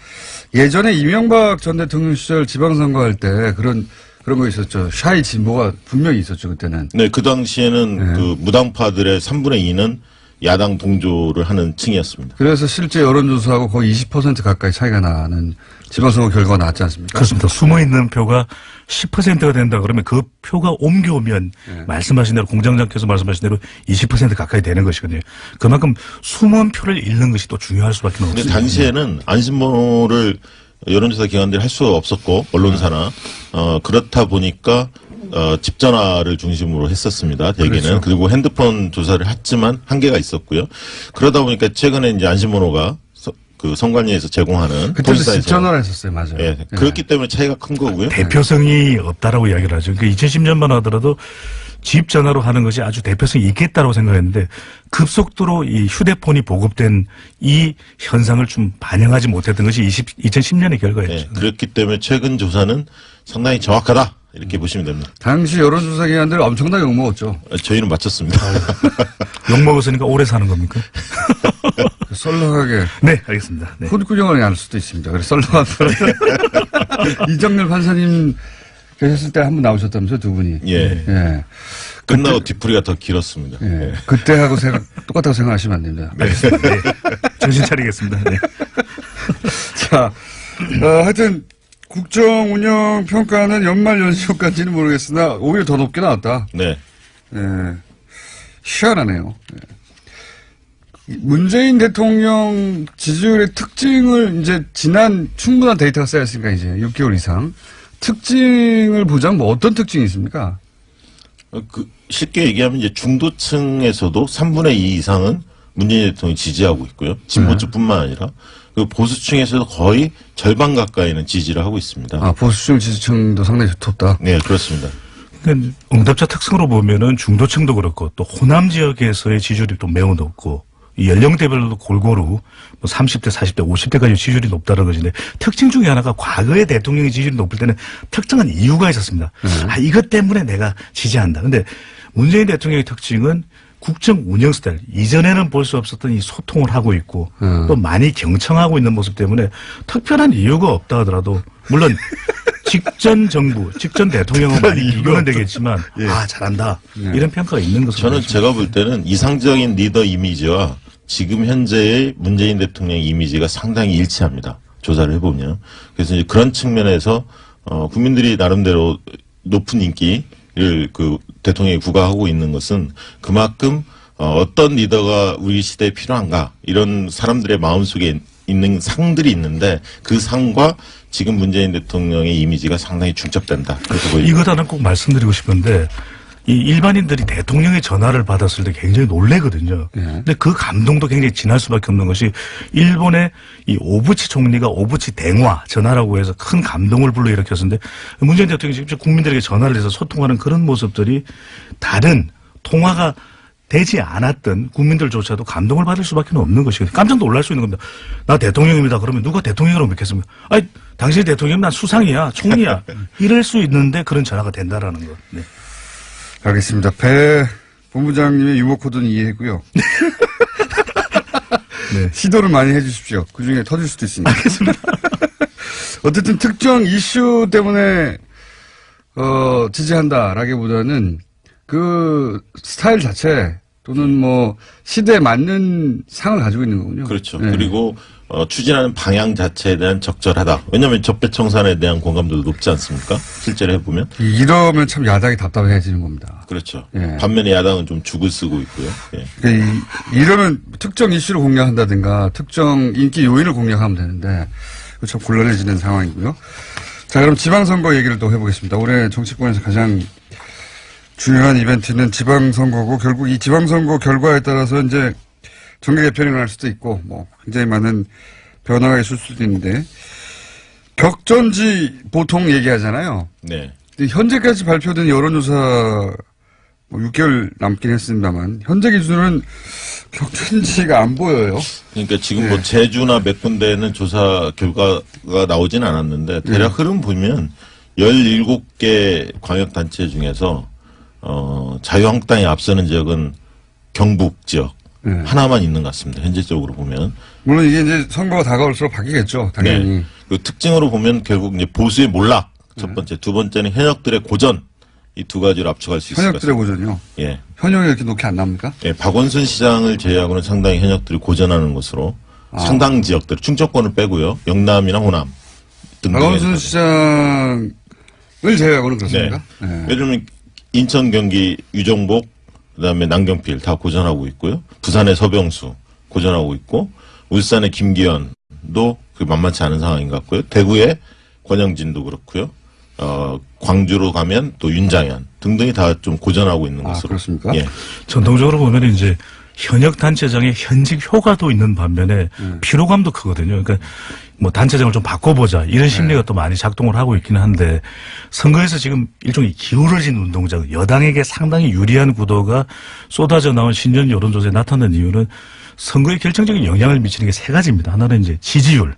예전에 이명박 전 대통령 시절 지방선거할 때 그런 그런 거 있었죠. 샤이 진보가 분명히 있었죠, 그때는. 네, 그 당시에는 그 무당파들의 3분의 2는 야당 동조를 하는 층이었습니다. 그래서 실제 여론조사하고 거의 20% 가까이 차이가 나는 지방선거 결과가 나왔지 않습니까? 그렇습니다. 숨어있는 표가 10%가 된다 그러면 그 표가 옮겨오면 말씀하신 대로 공장장께서 말씀하신 대로 20% 가까이 되는 것이거든요. 그만큼 숨은 표를 잃는 것이 또 중요할 수밖에 근데 없습니다. 당시에는 안심번호를 여론조사 기관들이 할 수 없었고 언론사나 그렇다 보니까 집 전화를 중심으로 했었습니다. 대개는. 그렇죠. 그리고 핸드폰 조사를 했지만 한계가 있었고요. 그러다 보니까 최근에 이제 안심번호가 그 선관위에서 제공하는 그때도 도지사에서 집 전화를 했었어요, 맞아요. 예, 그렇기 때문에 차이가 큰 거고요. 대표성이 없다라고 이야기를 하죠. 그러니까 2010년만 하더라도 집 전화로 하는 것이 아주 대표성이 있겠다라고 생각했는데 급속도로 이 휴대폰이 보급된 이 현상을 좀 반영하지 못했던 것이 2010년의 결과였죠. 예, 그렇기 때문에 최근 조사는 상당히 정확하다 이렇게 보시면 됩니다. 당시 여론조사 기관들 엄청나게 욕먹었죠. 저희는 맞췄습니다. 욕먹었으니까 오래 사는 겁니까? 썰렁하게. 네, 알겠습니다. 네. 콧구녕을 알 수도 있습니다. 그래서 썰렁한 이정렬 판사님 계셨을 때 한 번 나오셨다면서요, 두 분이. 예. 예. 끝나고 뒤풀이가 더 길었습니다. 예. 예. 그때하고 똑같다고 생각하시면 안 됩니다. 알겠습니다. 네. 정신 차리겠습니다. 네. 자, 하여튼 국정 운영 평가는 연말 연시효까지는 모르겠으나 오히려 더 높게 나왔다. 네. 예. 희한하네요. 예. 문재인 대통령 지지율의 특징을 이제 지난 충분한 데이터가 쌓였으니까 이제 6개월 이상 특징을 보자면 뭐 어떤 특징이 있습니까? 쉽게 얘기하면 이제 중도층에서도 3분의 2 이상은 문재인 대통령이 지지하고 있고요. 진보층뿐만 아니라 그 보수층에서도 거의 절반 가까이는 지지를 하고 있습니다. 아, 보수층 지지층도 상당히 두텁다. 네, 그렇습니다. 그러니까 응답자 특성으로 보면은 중도층도 그렇고 또 호남 지역에서의 지지율이 또 매우 높고 이 연령대별로도 골고루 뭐 30대, 40대, 50대까지 지지율이 높다는 것인데 특징 중에 하나가 과거에 대통령의 지지율이 높을 때는 특정한 이유가 있었습니다. 아, 이것 때문에 내가 지지한다. 근데 문재인 대통령의 특징은 국정 운영 스타일, 이전에는 볼 수 없었던 이 소통을 하고 있고 또 많이 경청하고 있는 모습 때문에 특별한 이유가 없다 하더라도 물론 직전 정부, 직전 대통령은 많이 비교는 되겠지만 아, 잘한다. 이런 평가가 있는 것으로 저는 보여집니다. 제가 볼 때는 이상적인 리더 이미지와 지금 현재의 문재인 대통령 이미지가 상당히 일치합니다. 조사를 해보면. 그래서 이제 그런 측면에서 국민들이 나름대로 높은 인기를 그 대통령이 부과하고 있는 것은 그만큼 어떤 리더가 우리 시대에 필요한가 이런 사람들의 마음속에 있는 상들이 있는데 그 상과 지금 문재인 대통령의 이미지가 상당히 중첩된다. 그래서 보입니다. 이것 하나 꼭 말씀드리고 싶은데 이 일반인들이 대통령의 전화를 받았을 때 굉장히 놀래거든요. 근데 그 감동도 굉장히 진할 수밖에 없는 것이 일본의 이 오부치 총리가 오부치 대화 전화라고 해서 큰 감동을 불러일으켰었는데 문재인 대통령이 직접 국민들에게 전화를 해서 소통하는 그런 모습들이 다른 통화가 되지 않았던 국민들조차도 감동을 받을 수밖에 없는 것이거든요. 깜짝 놀랄 수 있는 겁니다. 나 대통령입니다. 그러면 누가 대통령이라고 믿겠습니까? 아니, 당신이 대통령이면 난 수상이야, 총리야. 이럴 수 있는데 그런 전화가 된다라는 것. 네. 알겠습니다. 배 본부장님의 유머 코드는 이해했고요. 네. 시도를 많이 해주십시오. 그중에 터질 수도 있으니까. 알겠습니다. 어쨌든 특정 이슈 때문에 지지한다라기보다는 그 스타일 자체 또는 뭐 시대에 맞는 상을 가지고 있는 거군요. 그렇죠. 네. 그리고 추진하는 방향 자체에 대한 적절하다. 왜냐하면 적폐청산에 대한 공감도도 높지 않습니까? 실제로 해보면. 이러면 참 야당이 답답해지는 겁니다. 그렇죠. 예. 반면에 야당은 좀 죽을 쓰고 있고요. 예. 이러면 특정 이슈를 공략한다든가 특정 인기 요인을 공략하면 되는데 그거 참 곤란해지는 상황이고요. 자, 그럼 지방선거 얘기를 또 해보겠습니다. 올해 정치권에서 가장 중요한 이벤트는 지방선거고 결국 이 지방선거 결과에 따라서 이제 정계 개편이 날 수도 있고 뭐 굉장히 많은 변화가 있을 수도 있는데 격전지 보통 얘기하잖아요. 네. 근데 현재까지 발표된 여론조사 뭐 6개월 남긴 했습니다만 현재 기준은 격전지가 안 보여요. 그러니까 지금 네. 뭐 제주나 몇 군데에는 조사 결과가 나오진 않았는데 대략 흐름 보면 17개 광역단체 중에서 자유한국당이 앞서는 지역은 경북 지역 하나만 있는 것 같습니다. 현재적으로 보면. 물론 이게 이제 선거가 다가올수록 바뀌겠죠. 당연히. 네. 그 특징으로 보면 결국 이제 보수의 몰락 첫 번째. 두 번째는 현역들의 고전. 이 두 가지로 압축할 수 있을 것 현역들의 같습니다. 고전요. 예. 현역이 이렇게 높게 안 납니까? 예, 박원순 시장을 제외하고는 상당히 현역들이 고전하는 것으로 상당 지역들, 충청권을 빼고요. 영남이나 호남 등등. 박원순 시장을 제외하고는 그렇습니까? 네. 네. 예를 들면 인천, 경기 유정복, 그다음에 남경필 다 고전하고 있고요. 부산의 서병수 고전하고 있고, 울산의 김기현도 그 만만치 않은 상황인 것 같고요. 대구의 권영진도 그렇고요. 광주로 가면 또 윤장현 등등이 다 좀 고전하고 있는 것으로. 그렇습니까? 예. 전통적으로 보면 이제 현역 단체장의 현직 효과도 있는 반면에 피로감도 크거든요. 그러니까 뭐 단체장을 좀 바꿔보자 이런 심리가 또 많이 작동을 하고 있기는 한데 선거에서 지금 일종의 기울어진 운동장, 여당에게 상당히 유리한 구도가 쏟아져 나온 신년 여론조사에 나타난 이유는 선거에 결정적인 영향을 미치는 게 세 가지입니다. 하나는 이제 지지율,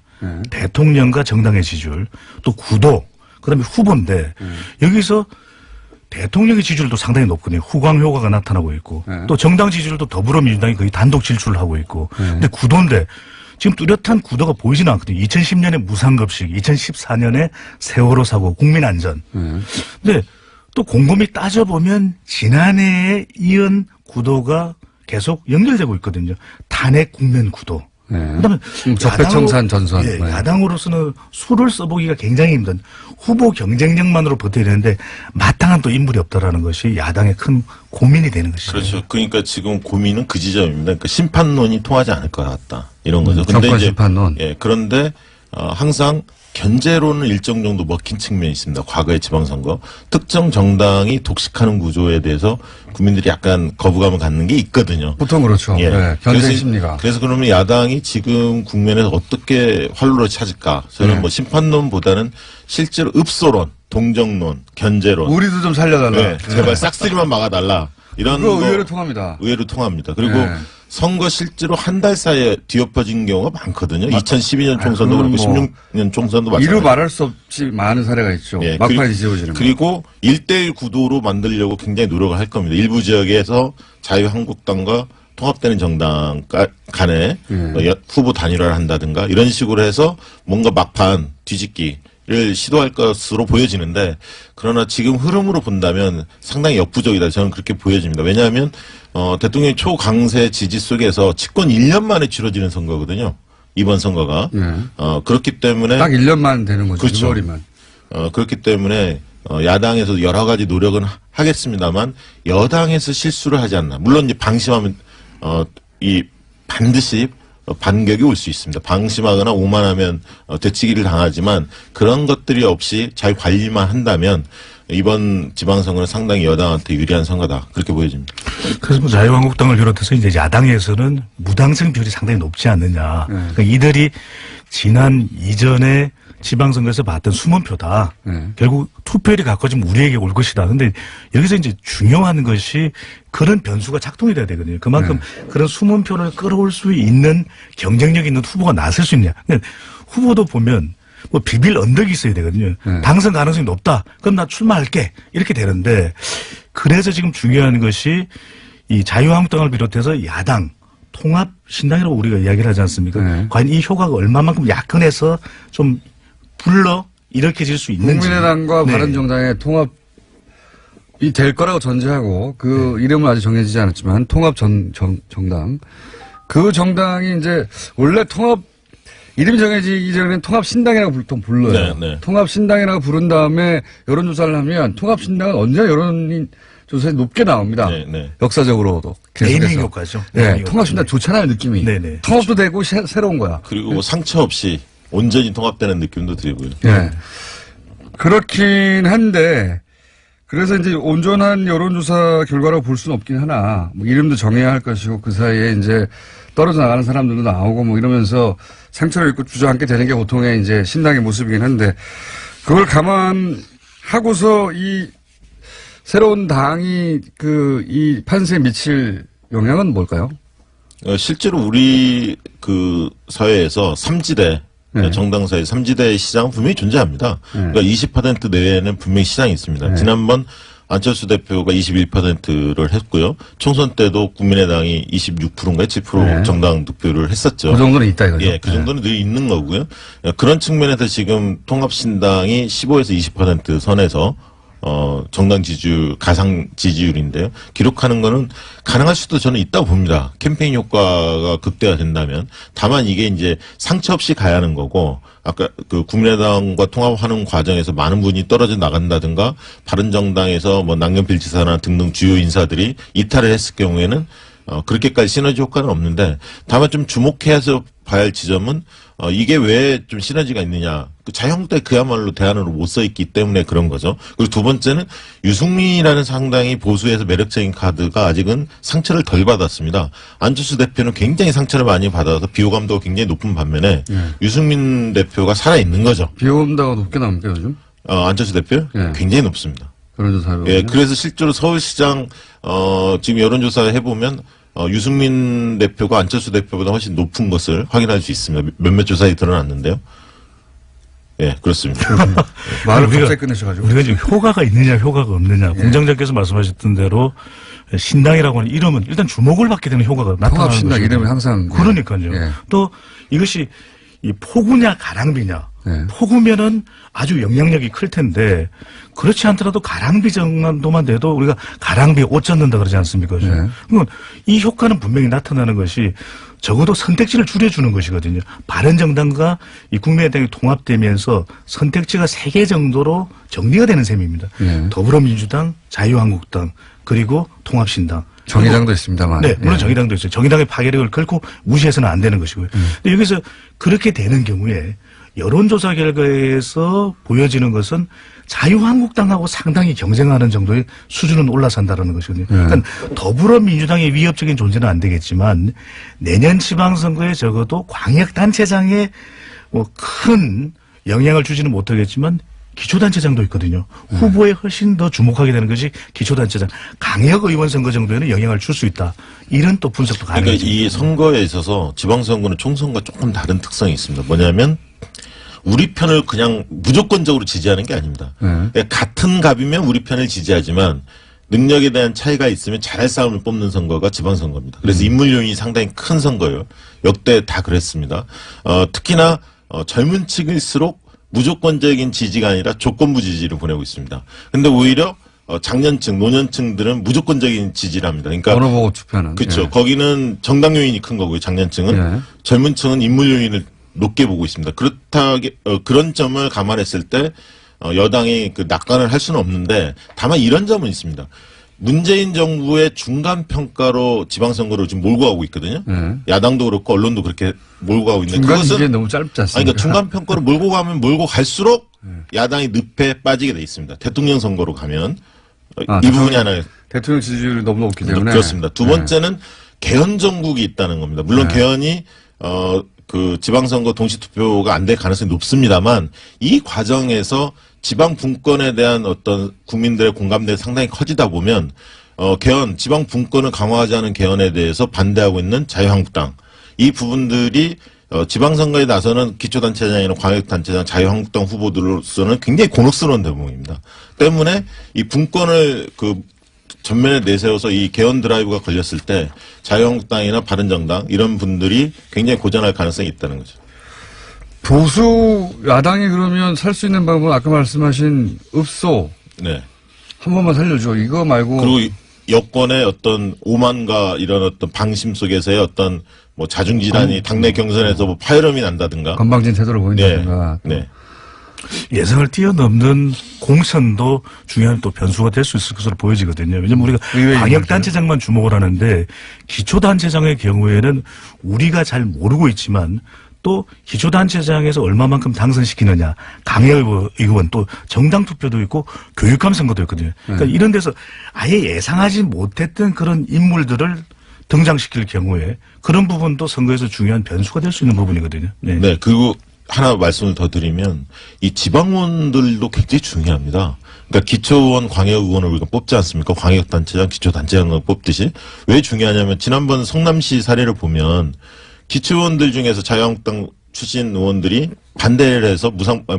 대통령과 정당의 지지율, 또 구도, 그다음에 후보인데 여기서 대통령의 지지율도 상당히 높거든요. 후광 효과가 나타나고 있고 또 정당 지지율도 더불어민주당이 거의 단독 질주를 하고 있고 근데 구도인데 지금 뚜렷한 구도가 보이지는 않거든요. 2010년에 무상급식, 2014년에 세월호 사고, 국민안전. 근데 또 곰곰이 따져보면 지난해에 이은 구도가 계속 연결되고 있거든요. 탄핵 국면 구도. 그다음에 적폐청산 전선. 예, 야당으로서는 수를 써보기가 굉장히 힘든 후보 경쟁력만으로 버텨야 되는데 마땅한 또 인물이 없다라는 것이 야당의 큰 고민이 되는 것이죠. 그렇죠. 그러니까 지금 고민은 그 지점입니다. 그러니까 심판론이 통하지 않을 것 같다. 이런 거죠. 정권 심판론. 예, 그런데 항상 견제론은 일정 정도 먹힌 측면이 있습니다. 과거의 지방선거. 특정 정당이 독식하는 구조에 대해서 국민들이 약간 거부감을 갖는 게 있거든요. 보통 그렇죠. 예. 네, 견제 심리가. 그래서 그러면 야당이 지금 국면에서 어떻게 활로를 찾을까? 저는 뭐 심판론보다는 실제로 읍소론, 동정론, 견제론. 우리도 좀 살려달라. 네, 제발 싹쓸이만 막아달라. 이런 그거 거 의외로 통합니다. 의외로 통합니다. 그리고 네. 선거 실제로 한 달 사이에 뒤엎어진 경우가 많거든요. 2012년 총선도 그건 그렇고 뭐 16년 총선도 이루 마찬가지고. 말할 수 없이 많은 사례가 있죠. 예, 막판에 지어지는 거. 그리고 1대1 구도로 만들려고 굉장히 노력을 할 겁니다. 일부 지역에서 자유한국당과 통합되는 정당 간에 후보 단일화를 한다든가 이런 식으로 해서 뭔가 막판 뒤집기를 시도할 것으로 보여지는데 그러나 지금 흐름으로 본다면 상당히 역부족이다. 저는 그렇게 보여집니다. 왜냐하면 대통령의 초강세 지지 속에서 집권 1년 만에 치러지는 선거거든요. 이번 선거가. 그렇기 때문에 딱 1년만 되는 거죠. 그렇죠. 6월이면. 그렇기 때문에 야당에서 여러 가지 노력은 하겠습니다만 여당에서 실수를 하지 않나. 물론 이제 방심하면 이 반드시 반격이 올 수 있습니다. 방심하거나 오만하면 되치기를 당하지만 그런 것들이 없이 잘 관리만 한다면 이번 지방선거는 상당히 여당한테 유리한 선거다. 그렇게 보여집니다. 그래서 뭐 자유한국당을 비롯해서 이제 야당에서는 무당성 비율이 상당히 높지 않느냐. 그러니까 이들이 지난 이전에 지방선거에서 봤던 숨은 표다. 결국 투표율이 가까워지면 우리에게 올 것이다. 근데 여기서 이제 중요한 것이 그런 변수가 작동이 돼야 되거든요. 그만큼 그런 숨은 표를 끌어올 수 있는 경쟁력 있는 후보가 나설 수 있냐. 근데 후보도 보면 뭐 비빌 언덕이 있어야 되거든요. 당선 가능성이 높다. 그럼 나 출마할게. 이렇게 되는데 그래서 지금 중요한 것이 이 자유한국당을 비롯해서 야당 통합 신당이라고 우리가 이야기를 하지 않습니까? 과연 이 효과가 얼마만큼 약근해서 좀 불러 일으켜질 수 있는지. 국민의당과 바른정당의 통합이 될 거라고 전제하고 그 이름은 아직 정해지지 않았지만 통합 정당. 그 정당이 이제 원래 통합 이름이 정해지기 전에는 통합신당이라고 보통 불러요. 네. 통합신당이라고 부른 다음에 여론조사를 하면 통합신당은 언제나 여론조사에 높게 나옵니다. 네. 역사적으로도. 네이밍 효과죠. 네. 통합신당 좋잖아요, 느낌이. 네네. 통합도 되고 새로운 거야. 그리고 뭐 상처 없이 온전히 통합되는 느낌도 들고요. 네. 그렇긴 한데, 그래서 이제 온전한 여론조사 결과라고 볼 수는 없긴 하나, 뭐 이름도 정해야 할 것이고, 그 사이에 이제 떨어져 나가는 사람들도 나오고 뭐 이러면서 상처를 입고 주저앉게 되는 게 보통의 이제 신당의 모습이긴 한데, 그걸 감안하고서 이 새로운 당이 이 판세에 미칠 영향은 뭘까요? 실제로 우리 그 사회에서 삼지대 정당사의 삼지대 시장은 분명히 존재합니다. 그러니까 20% 내외에는 분명히 시장이 있습니다. 지난번 안철수 대표가 21%를 했고요. 총선 때도 국민의당이 26%인가 7% 네. 정당 득표를 했었죠. 그 정도는 있다 이거죠. 예, 그 정도는 늘 있는 거고요. 그런 측면에서 지금 통합신당이 15에서 20% 선에서 정당 지지율, 가상 지지율인데요. 기록하는 거는 가능할 수도 저는 있다고 봅니다. 캠페인 효과가 극대화된다면. 다만 이게 이제 상처 없이 가야 하는 거고, 아까 그 국민의당과 통합하는 과정에서 많은 분이 떨어져 나간다든가, 바른정당에서 뭐 남경필 지사나 등등 주요 인사들이 이탈을 했을 경우에는 그렇게까지 시너지 효과는 없는데, 다만 좀 주목해서 봐야 할 지점은 이게 왜 좀 시너지가 있느냐. 그 자유한국당이 그야말로 대안으로 못 써 있기 때문에 그런 거죠. 그리고 두 번째는 유승민이라는 상당히 보수에서 매력적인 카드가 아직은 상처를 덜 받았습니다. 안철수 대표는 굉장히 상처를 많이 받아서 비호감도가 굉장히 높은 반면에 유승민 대표가 살아있는 거죠. 비호감도가 높게 나옵니까 요즘? 안철수 대표? 예. 굉장히 높습니다. 여론조사로. 예, 그래서 실제로 서울시장 지금 여론조사 해보면 유승민 대표가 안철수 대표보다 훨씬 높은 것을 확인할 수 있습니다. 몇몇 조사에 드러났는데요. 예, 그렇습니다. 말을 갑자기 끝내셔가지고. 우리가 지금 효과가 있느냐 효과가 없느냐 공장장께서 말씀하셨던 대로 신당이라고 하는 이름은 일단 주목을 받게 되는 효과가 나타나는 통합신당 것이거든요. 이름이 항상. 그러니까요. 예. 또 이것이 이 폭우냐 가랑비냐. 예. 폭우면은 아주 영향력이 클 텐데 그렇지 않더라도 가랑비 정도만 돼도 우리가 가랑비에 옷 젖는다 그러지 않습니까? 네. 그러면 이 효과는 분명히 나타나는 것이 적어도 선택지를 줄여주는 것이거든요. 바른정당과 이 국민의당이 통합되면서 선택지가 3개 정도로 정리가 되는 셈입니다. 네. 더불어민주당, 자유한국당, 그리고 통합신당. 정의당도 있습니다만. 네, 물론 예. 정의당도 있어요. 정의당의 파괴력을 결코 무시해서는 안 되는 것이고요. 근데 여기서 그렇게 되는 경우에 여론조사 결과에서 보여지는 것은 자유한국당하고 상당히 경쟁하는 정도의 수준은 올라선다라는 것이거든요. 그러니까 더불어민주당의 위협적인 존재는 안 되겠지만 내년 지방선거에 적어도 광역단체장에 뭐 큰 영향을 주지는 못하겠지만 기초단체장도 있거든요. 후보에 훨씬 더 주목하게 되는 것이 기초단체장. 강역의원 선거 정도에는 영향을 줄 수 있다. 이런 또 분석도 가능해요. 그러니까 이 선거에 있어서 지방선거는 총선과 조금 다른 특성이 있습니다. 뭐냐면 우리 편을 그냥 무조건적으로 지지하는 게 아닙니다. 그러니까 같은 갑이면 우리 편을 지지하지만 능력에 대한 차이가 있으면 잘할 사람을 뽑는 선거가 지방선거입니다. 그래서 인물 요인이 상당히 큰 선거예요. 역대 다 그랬습니다. 특히나 젊은 층일수록 무조건적인 지지가 아니라 조건부 지지를 보내고 있습니다. 근데 오히려 장년층, 노년층들은 무조건적인 지지를 합니다. 그러니까 번호 보고 투표하는. 그렇죠. 예. 거기는 정당 요인이 큰 거고요. 장년층은 예. 젊은 층은 인물 요인을 높게 보고 있습니다. 그런 점을 감안했을 때 여당이 그 낙관을 할 수는 없는데 다만 이런 점은 있습니다. 문재인 정부의 중간 평가로 지방선거를 지금 몰고 가고 있거든요. 야당도 그렇고 언론도 그렇게 몰고 가고 있는데 중간 그것은 이게 너무 짧지 않습니까? 그러니까 중간 평가로 몰고 가면 몰고 갈수록 야당이 늪에 빠지게 돼 있습니다. 대통령 선거로 가면 이 부분이 하나 대통령 지지율이 너무 높기 때문에. 그렇습니다. 두 번째는 개헌 정국이 있다는 겁니다. 물론 개헌이 그 지방선거 동시투표가 안 될 가능성이 높습니다만 이 과정에서 지방 분권에 대한 어떤 국민들의 공감대가 상당히 커지다 보면 개헌, 지방 분권을 강화하지 않은 개헌에 대해서 반대하고 있는 자유한국당 이 부분들이 지방선거에 나서는 기초단체장이나 광역단체장, 자유한국당 후보들로서는 굉장히 곤혹스러운 대목입니다. 때문에 이 분권을 그 전면에 내세워서 이 개헌 드라이브가 걸렸을 때 자유한국당이나 바른정당 이런 분들이 굉장히 고전할 가능성이 있다는 거죠. 보수 야당이 그러면 살 수 있는 방법은 아까 말씀하신 읍소 네. 한 번만 살려줘. 이거 말고. 그리고 여권의 어떤 오만과 이런 어떤 방심 속에서의 어떤 뭐 자중질환이 당내 경선에서 뭐 파열음이 난다든가. 건방진 태도를 네. 보인다든가. 네. 예상을 뛰어넘는 공천도 중요한 또 변수가 될 수 있을 것으로 보여지거든요. 왜냐하면 우리가 의외의 광역단체장만 주목을 하는데 기초단체장의 경우에는 우리가 잘 모르고 있지만 또 기초단체장에서 얼마만큼 당선시키느냐, 강의의원 또 정당 투표도 있고 교육감 선거도 있거든요. 그러니까 이런 데서 아예 예상하지 못했던 그런 인물들을 등장시킬 경우에 그런 부분도 선거에서 중요한 변수가 될 수 있는 부분이거든요. 네. 네. 그리고 하나 말씀을 더 드리면 이 지방의원들도 굉장히 중요합니다. 그러니까 기초의원, 광역의원을 우리가 뽑지 않습니까? 광역단체장, 기초단체장을 뽑듯이. 왜 중요하냐면 지난번 성남시 사례를 보면 기초의원들 중에서 자유한국당 출신 의원들이 반대를 해서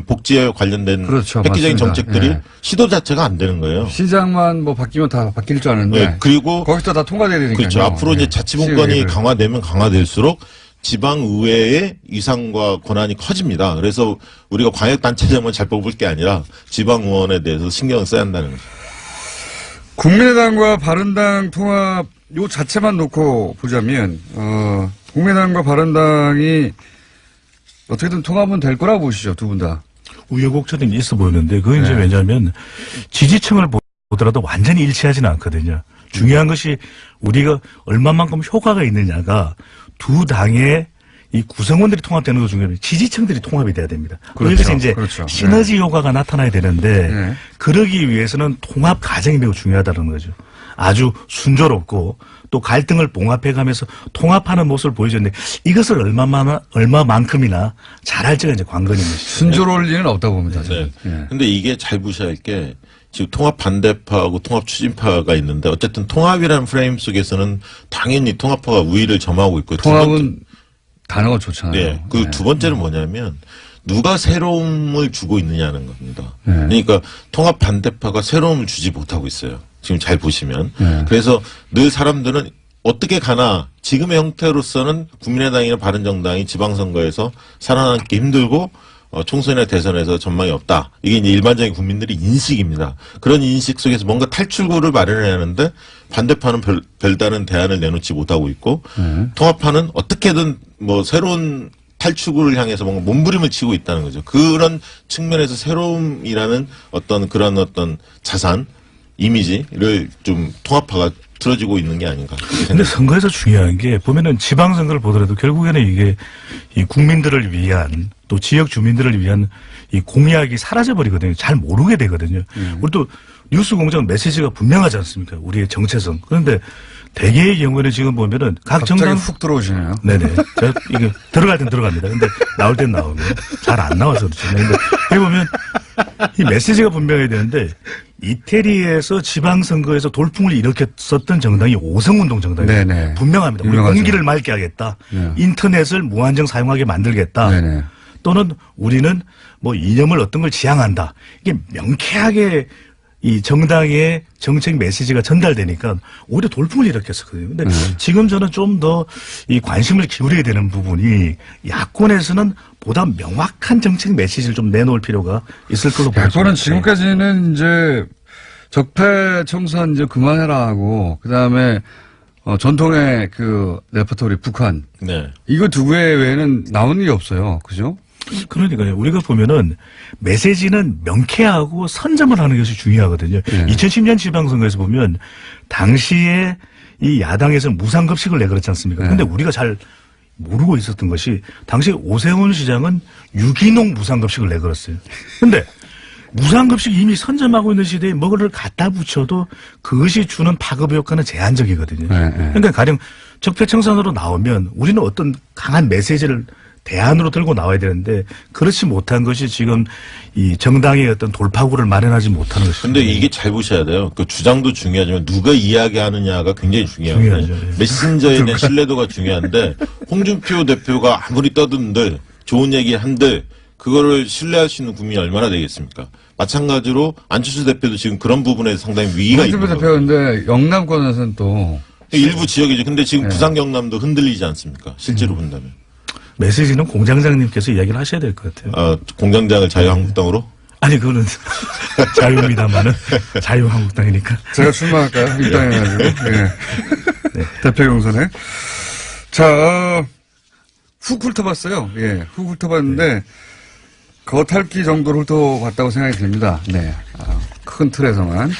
복지에 관련된 그렇죠. 획기적인 맞습니다. 정책들이 예. 시도 자체가 안 되는 거예요. 시장만 뭐 바뀌면 다 바뀔 줄 아는데. 네, 그리고 거기서 다 통과돼야 되니까. 그렇죠. 앞으로 이제 자치분권이 강화되면 강화될수록 지방의회의 위상과 권한이 커집니다. 그래서 우리가 광역단체장만 잘 뽑을 게 아니라 지방의원에 대해서 신경을 써야 한다는 거죠. 국민의당과 바른당 통합 요 자체만 놓고 보자면 국민의당과 바른당이 어떻게든 통합은 될 거라고 보시죠, 두 분 다. 우여곡절이 있어 보이는데 그건 이제 왜냐하면 지지층을 보더라도 완전히 일치하지는 않거든요. 중요한 것이 우리가 얼마만큼 효과가 있느냐가 두 당의 이 구성원들이 통합되는 것도 중요합니다. 지지층들이 통합이 돼야 됩니다. 그렇죠. 여기서 이제 그렇죠. 시너지 효과가 나타나야 되는데 네. 그러기 위해서는 통합 과정이 매우 중요하다는 거죠. 아주 순조롭고 또 갈등을 봉합해가면서 통합하는 모습을 보여줬는데 이것을 얼마만큼이나 잘할지가 이제 관건인 것이죠. 순조로울 리는 없다고 봅니다. 네. 저는. 근데 이게 잘 보셔야 할 게 지금 통합 반대파하고 통합 추진파가 있는데 어쨌든 통합이라는 프레임 속에서는 당연히 통합파가 우위를 점하고 있고 통합은 단어가 좋잖아요. 네. 그 두 번째는 뭐냐면 누가 새로움을 주고 있느냐는 겁니다. 네. 그러니까 통합 반대파가 새로움을 주지 못하고 있어요. 지금 잘 보시면. 네. 그래서 늘 사람들은 어떻게 가나 지금의 형태로서는 국민의당이나 바른정당이 지방선거에서 살아남기 힘들고 총선이나 대선에서 전망이 없다. 이게 이제 일반적인 국민들의 인식입니다. 그런 인식 속에서 뭔가 탈출구를 마련해야 하는데 반대파는 별다른 대안을 내놓지 못하고 있고 통합파는 어떻게든 뭐 새로운 탈출구를 향해서 뭔가 몸부림을 치고 있다는 거죠. 그런 측면에서 새로움이라는 그런 자산, 이미지를 좀 통합파가 틀어지고 있는 게 아닌가. 근데 선거에서 중요한 게 보면은 지방선거를 보더라도 결국에는 이게 이 국민들을 위한 또 지역 주민들을 위한 이 공약이 사라져버리거든요. 잘 모르게 되거든요. 우리 또 뉴스 공장 메시지가 분명하지 않습니까? 우리의 정체성. 그런데 대개의 경우에는 지금 보면은 각 갑자기 정당 훅 들어오시네요. 네네. 제가 이게 들어갈 땐 들어갑니다. 근데 나올 땐 나오고 잘 안 나와서 그렇죠. 근데 해보면 이 메시지가 분명해야 되는데 이태리에서 지방선거에서 돌풍을 일으켰었던 정당이 오성운동 정당이에요. 네네. 분명합니다. 우리 유명하죠. 공기를 맑게 하겠다. 네. 인터넷을 무한정 사용하게 만들겠다. 네네. 또는 우리는 뭐 이념을 어떤 걸 지향한다. 이게 명쾌하게 이 정당의 정책 메시지가 전달되니까 오히려 돌풍을 일으켰었거든요. 근데 지금 저는 좀 더 이 관심을 기울여야 되는 부분이 야권에서는 보다 명확한 정책 메시지를 좀 내놓을 필요가 있을 걸로 보입니다. 야권은 지금까지는 이제 적폐 청산 이제 그만해라 하고 그다음에 전통의 그 레퍼토리 북한 네. 이거 두 개 외에는 나오는 게 없어요. 그죠? 그러니까요. 우리가 보면은 메시지는 명쾌하고 선점을 하는 것이 중요하거든요. 네. 2010년 지방선거에서 보면 당시에 이 야당에서 무상급식을 내걸었지 않습니까? 네. 근데 우리가 잘 모르고 있었던 것이 당시 오세훈 시장은 유기농 무상급식을 내걸었어요. 근데 무상급식 이미 선점하고 있는 시대에 뭐를 갖다 붙여도 그것이 주는 파급 효과는 제한적이거든요. 네, 네. 그러니까 가령 적폐청산으로 나오면 우리는 어떤 강한 메시지를 대안으로 들고 나와야 되는데 그렇지 못한 것이 지금 이 정당의 어떤 돌파구를 마련하지 못하는 것입니다. 근데 이게 잘 보셔야 돼요. 그 주장도 중요하지만 누가 이야기하느냐가 굉장히 중요해요. 중요하죠. 예. 메신저에 대한 신뢰도가 중요한데 홍준표 대표가 아무리 떠든들 좋은 얘기 한들 그거를 신뢰할 수 있는 국민이 얼마나 되겠습니까? 마찬가지로 안철수 대표도 지금 그런 부분에 상당히 위기가 있는 홍준표 거예요. 대표인데 영남권에서는 또 일부 지역이죠. 근데 지금 네. 부산 경남도 흔들리지 않습니까? 실제로 본다면. 메시지는 공장장님께서 이야기를 하셔야 될 것 같아요. 공장장을 자유한국당으로? 아니 그거는 자유입니다만은 자유한국당이니까. 제가 출마할까요? 입당해가지고. 예. 대표 경선에. 자, 훅 훑어봤어요. 예, 훅 훑어봤는데, 겉핥기 정도로 훑어봤다고 생각이 듭니다. 네. 큰 틀에서만.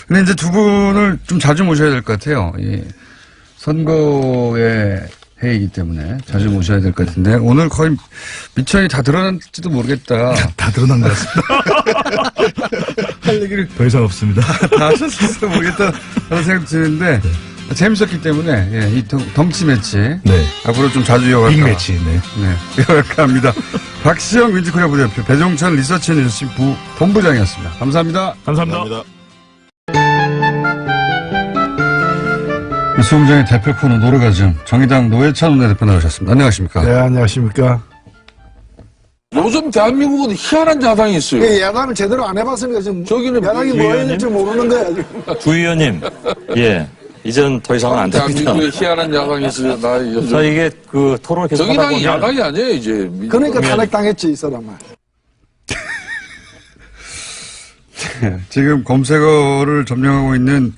근데 이제 두 분을 좀 자주 모셔야 될 것 같아요. 이 선거의 해이기 때문에 자주 모셔야 될 것 같은데, 오늘 거의 미천이 다 드러났지도 모르겠다. 다 드러난 것 같습니다. 할 얘기를 더 이상 없습니다. 다 하셨을지도 모르겠다. 라는 생각이 드는데, 재밌었기 때문에, 예, 이 덩치 매치. 네. 앞으로 좀 자주 이어갈까. 빅매치. 네. 네. 이어갈까 합니다. 박시영 윈즈코리아 부대표, 배종찬 리서치 뉴스 본부장이었습니다. 감사합니다. 감사합니다. 뉴스공장의 대표 코너 노르가즘, 정의당 노회찬 원내대표 나오셨습니다. 안녕하십니까. 네, 안녕하십니까. 요즘 대한민국은 희한한 야당이 있어요. 야당을 제대로 안 해봤으니까 지금 저기는 야당이 뭐 했는지 모르는 거야. 지금. 구 의원님, 예, 이젠 더 이상은 안 됩니다. 대한민국에 희한한 야당이 있어요. 나 요즘 자, 이게 그 토론을 계속 하다 정의당이 보면 야당이 아니에요, 이제. 그러니까 탄핵당했지 이 사람은. 지금 검색어를 점령하고 있는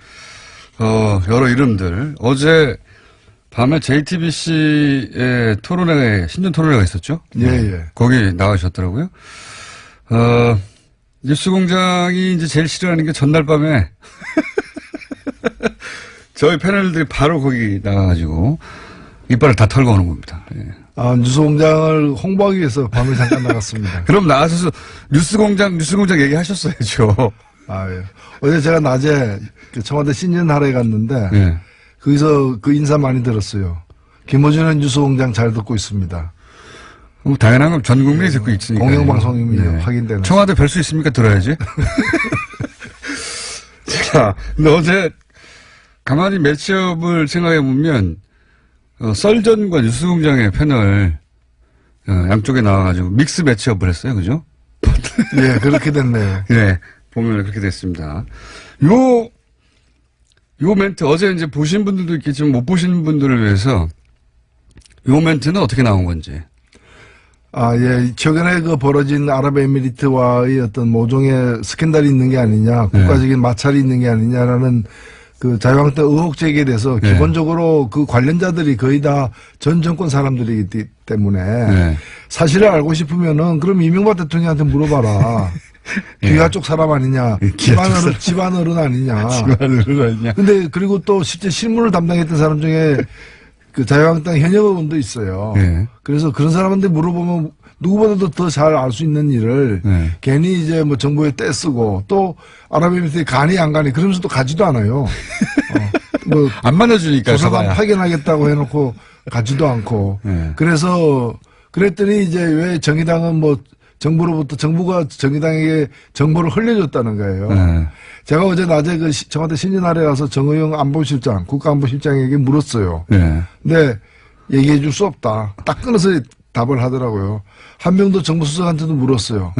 여러 이름들. 어제 밤에 JTBC의 토론회, 신년 토론회가 있었죠? 예. 거기 나가셨더라고요. 뉴스공장이 이제 제일 싫어하는 게 전날 밤에 저희 패널들이 바로 거기 나가가지고 이빨을 다 털고 오는 겁니다. 예. 뉴스공장을 홍보하기 위해서 밤에 잠깐 나갔습니다. 그럼 나가셔서 뉴스공장 얘기하셨어야죠. 예. 어제 제가 낮에 그 청와대 신년하러에 갔는데 예. 거기서 그 인사 많이 들었어요. 김어준의 뉴스공장 잘 듣고 있습니다. 당연한 건 전 국민이 듣고 있으니까. 공영방송입니다. 확인되는. 청와대 뵐 수 있습니까? 들어야지. 자, 근데 어제 가만히 매치업을 생각해보면 썰전과 뉴스공장의 패널 양쪽에 나와가지고 믹스 매치업을 했어요. 그죠? 예, 그렇게 됐네요. 네. 보면 그렇게 됐습니다. 요 멘트 어제 이제 보신 분들도 있겠지만 못 보신 분들을 위해서 요 멘트는 어떻게 나온 건지. 예. 최근에 그 벌어진 아랍에미리트와의 어떤 모종의 스캔들이 있는 게 아니냐, 국가적인 마찰이 있는 게 아니냐라는 그 자유한국당 의혹 제기에 대해서 기본적으로 그 관련자들이 거의 다 전 정권 사람들이기 때문에 사실을 알고 싶으면은 그럼 이명박 대통령한테 물어봐라. 귀하 쪽 사람 아니냐, 집안 어른 아니냐. 근데 그리고 또 실제 실무를 담당했던 사람 중에 그 자유한국당 현역 의원도 있어요. 그래서 그런 사람한테 물어보면 누구보다도 더 잘 알 수 있는 일을 괜히 이제 뭐 정부에 떼쓰고 또 아랍에미리트에 가니 안 가니 그러면서 또 가지도 않아요. 뭐 안 만나주니까. 조사관 파견하겠다고 해놓고 가지도 않고. 그래서 그랬더니 이제 왜 정의당은 뭐 정부가 정의당에게 정보를 흘려줬다는 거예요. 제가 어제 낮에 그 청와대 신년하러 가서 정의용 안보실장, 국가안보실장에게 물었어요. 근데 얘기해 줄 수 없다. 딱 끊어서 답을 하더라고요. 한명도 정부수석한테도 물었어요.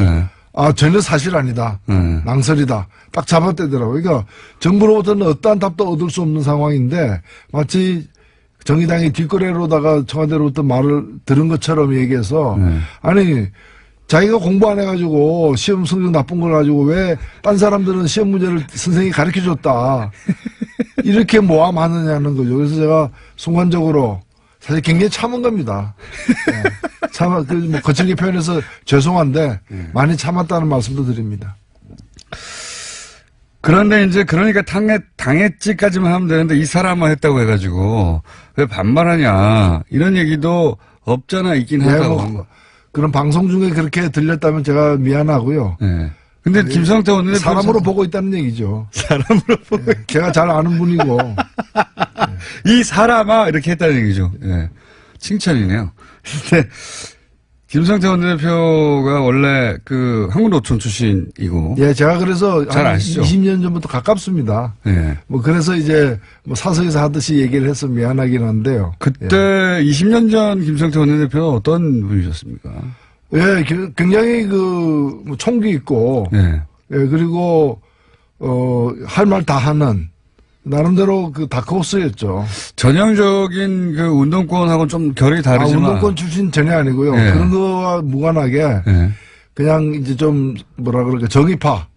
전혀 사실 아니다. 낭설이다. 딱 잡아떼더라고요. 그러니까 정부로부터는 어떠한 답도 얻을 수 없는 상황인데 마치 정의당이 뒷거래로다가 청와대로부터 말을 들은 것처럼 얘기해서 아니 자기가 공부 안 해가지고 시험 성적 나쁜 걸 가지고 왜 딴 사람들은 시험 문제를 선생님이 가르쳐줬다. 이렇게 모함하느냐는 거죠. 그래서 제가 순간적으로 사실 굉장히 참은 겁니다. 뭐 거칠게 표현해서 죄송한데 많이 참았다는 말씀도 드립니다. 그런데 이제 그러니까 당했지까지만 하면 되는데 이 사람만 했다고 해가지고 왜 반말하냐 이런 얘기도 없잖아 있긴 하다고. 뭐 그런 방송 중에 그렇게 들렸다면 제가 미안하고요. 근데 김성태 원내대표 사람으로 보고 있다는 얘기죠. 사람으로 보고 제가 잘 아는 분이고 이 사람아 이렇게 했다는 얘기죠. 칭찬이네요. 근데 김성태 원내대표가 원래 그 한국노총 출신이고. 제가 그래서 잘 아시죠? 20년 전부터 가깝습니다. 뭐 그래서 이제 뭐 사석에서 하듯이 얘기를 해서 미안하긴 한데요. 그때 20년 전 김성태 원내대표가 어떤 분이셨습니까? 굉장히 뭐 총기 있고, 그리고 할 말 다 하는 나름대로 그 다크호스였죠. 전형적인 그 운동권하고는 좀 결이 다르지만. 운동권 출신 전혀 아니고요. 그런 거와 무관하게 그냥 이제 좀 뭐라 그럴까 정의파.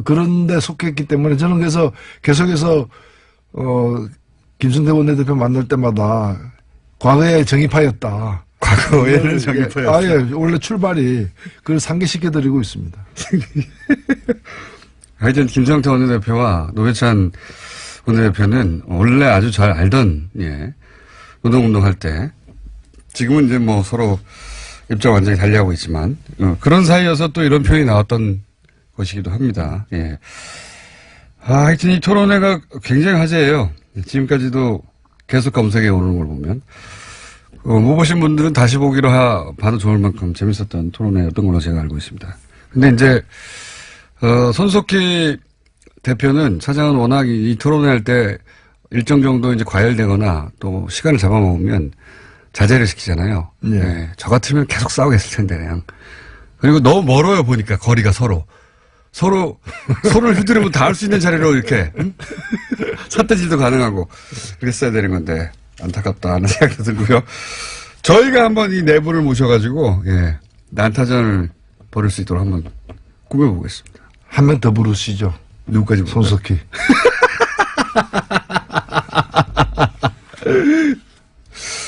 그런데 속했기 때문에 저는 그래서 계속해서 김성태 원내대표 만날 때마다 과거에 정의파였다. 과거에는 정의파였다. 원래 출발이 그걸 상기시켜드리고 있습니다. 하여튼 김성태 원내대표와 노회찬 원내대표는 원래 아주 잘 알던 노동운동할 때 지금은 이제 뭐 서로 입장 완전히 달리하고 있지만 그런 사이여서 또 이런 표현이 나왔던 것이기도 합니다. 하여튼 이 토론회가 굉장히 화제예요. 지금까지도 계속 검색에 오르는 걸 보면 못 보신 분들은 다시 보기로 봐도 좋을 만큼 재밌었던 토론회였던 걸로 제가 알고 있습니다. 근데 이제 손석희 대표는 사장은 워낙 이 토론회 할 때 일정 정도 이제 과열되거나 또 시간을 잡아먹으면 자제를 시키잖아요. 예. 예. 저 같으면 계속 싸우겠을 텐데, 그냥. 그리고 너무 멀어요, 보니까, 거리가 서로. 서로를 휘두르면 닿을 수 있는 자리로 이렇게, 응? 삿대질도 가능하고, 그랬어야 되는 건데, 안타깝다 하는 생각도 들고요. 저희가 한번 이 내부를 모셔가지고, 예, 난타전을 벌일 수 있도록 한번 꾸며보겠습니다. 한 명 더 부르시죠. 누구까지 손석희.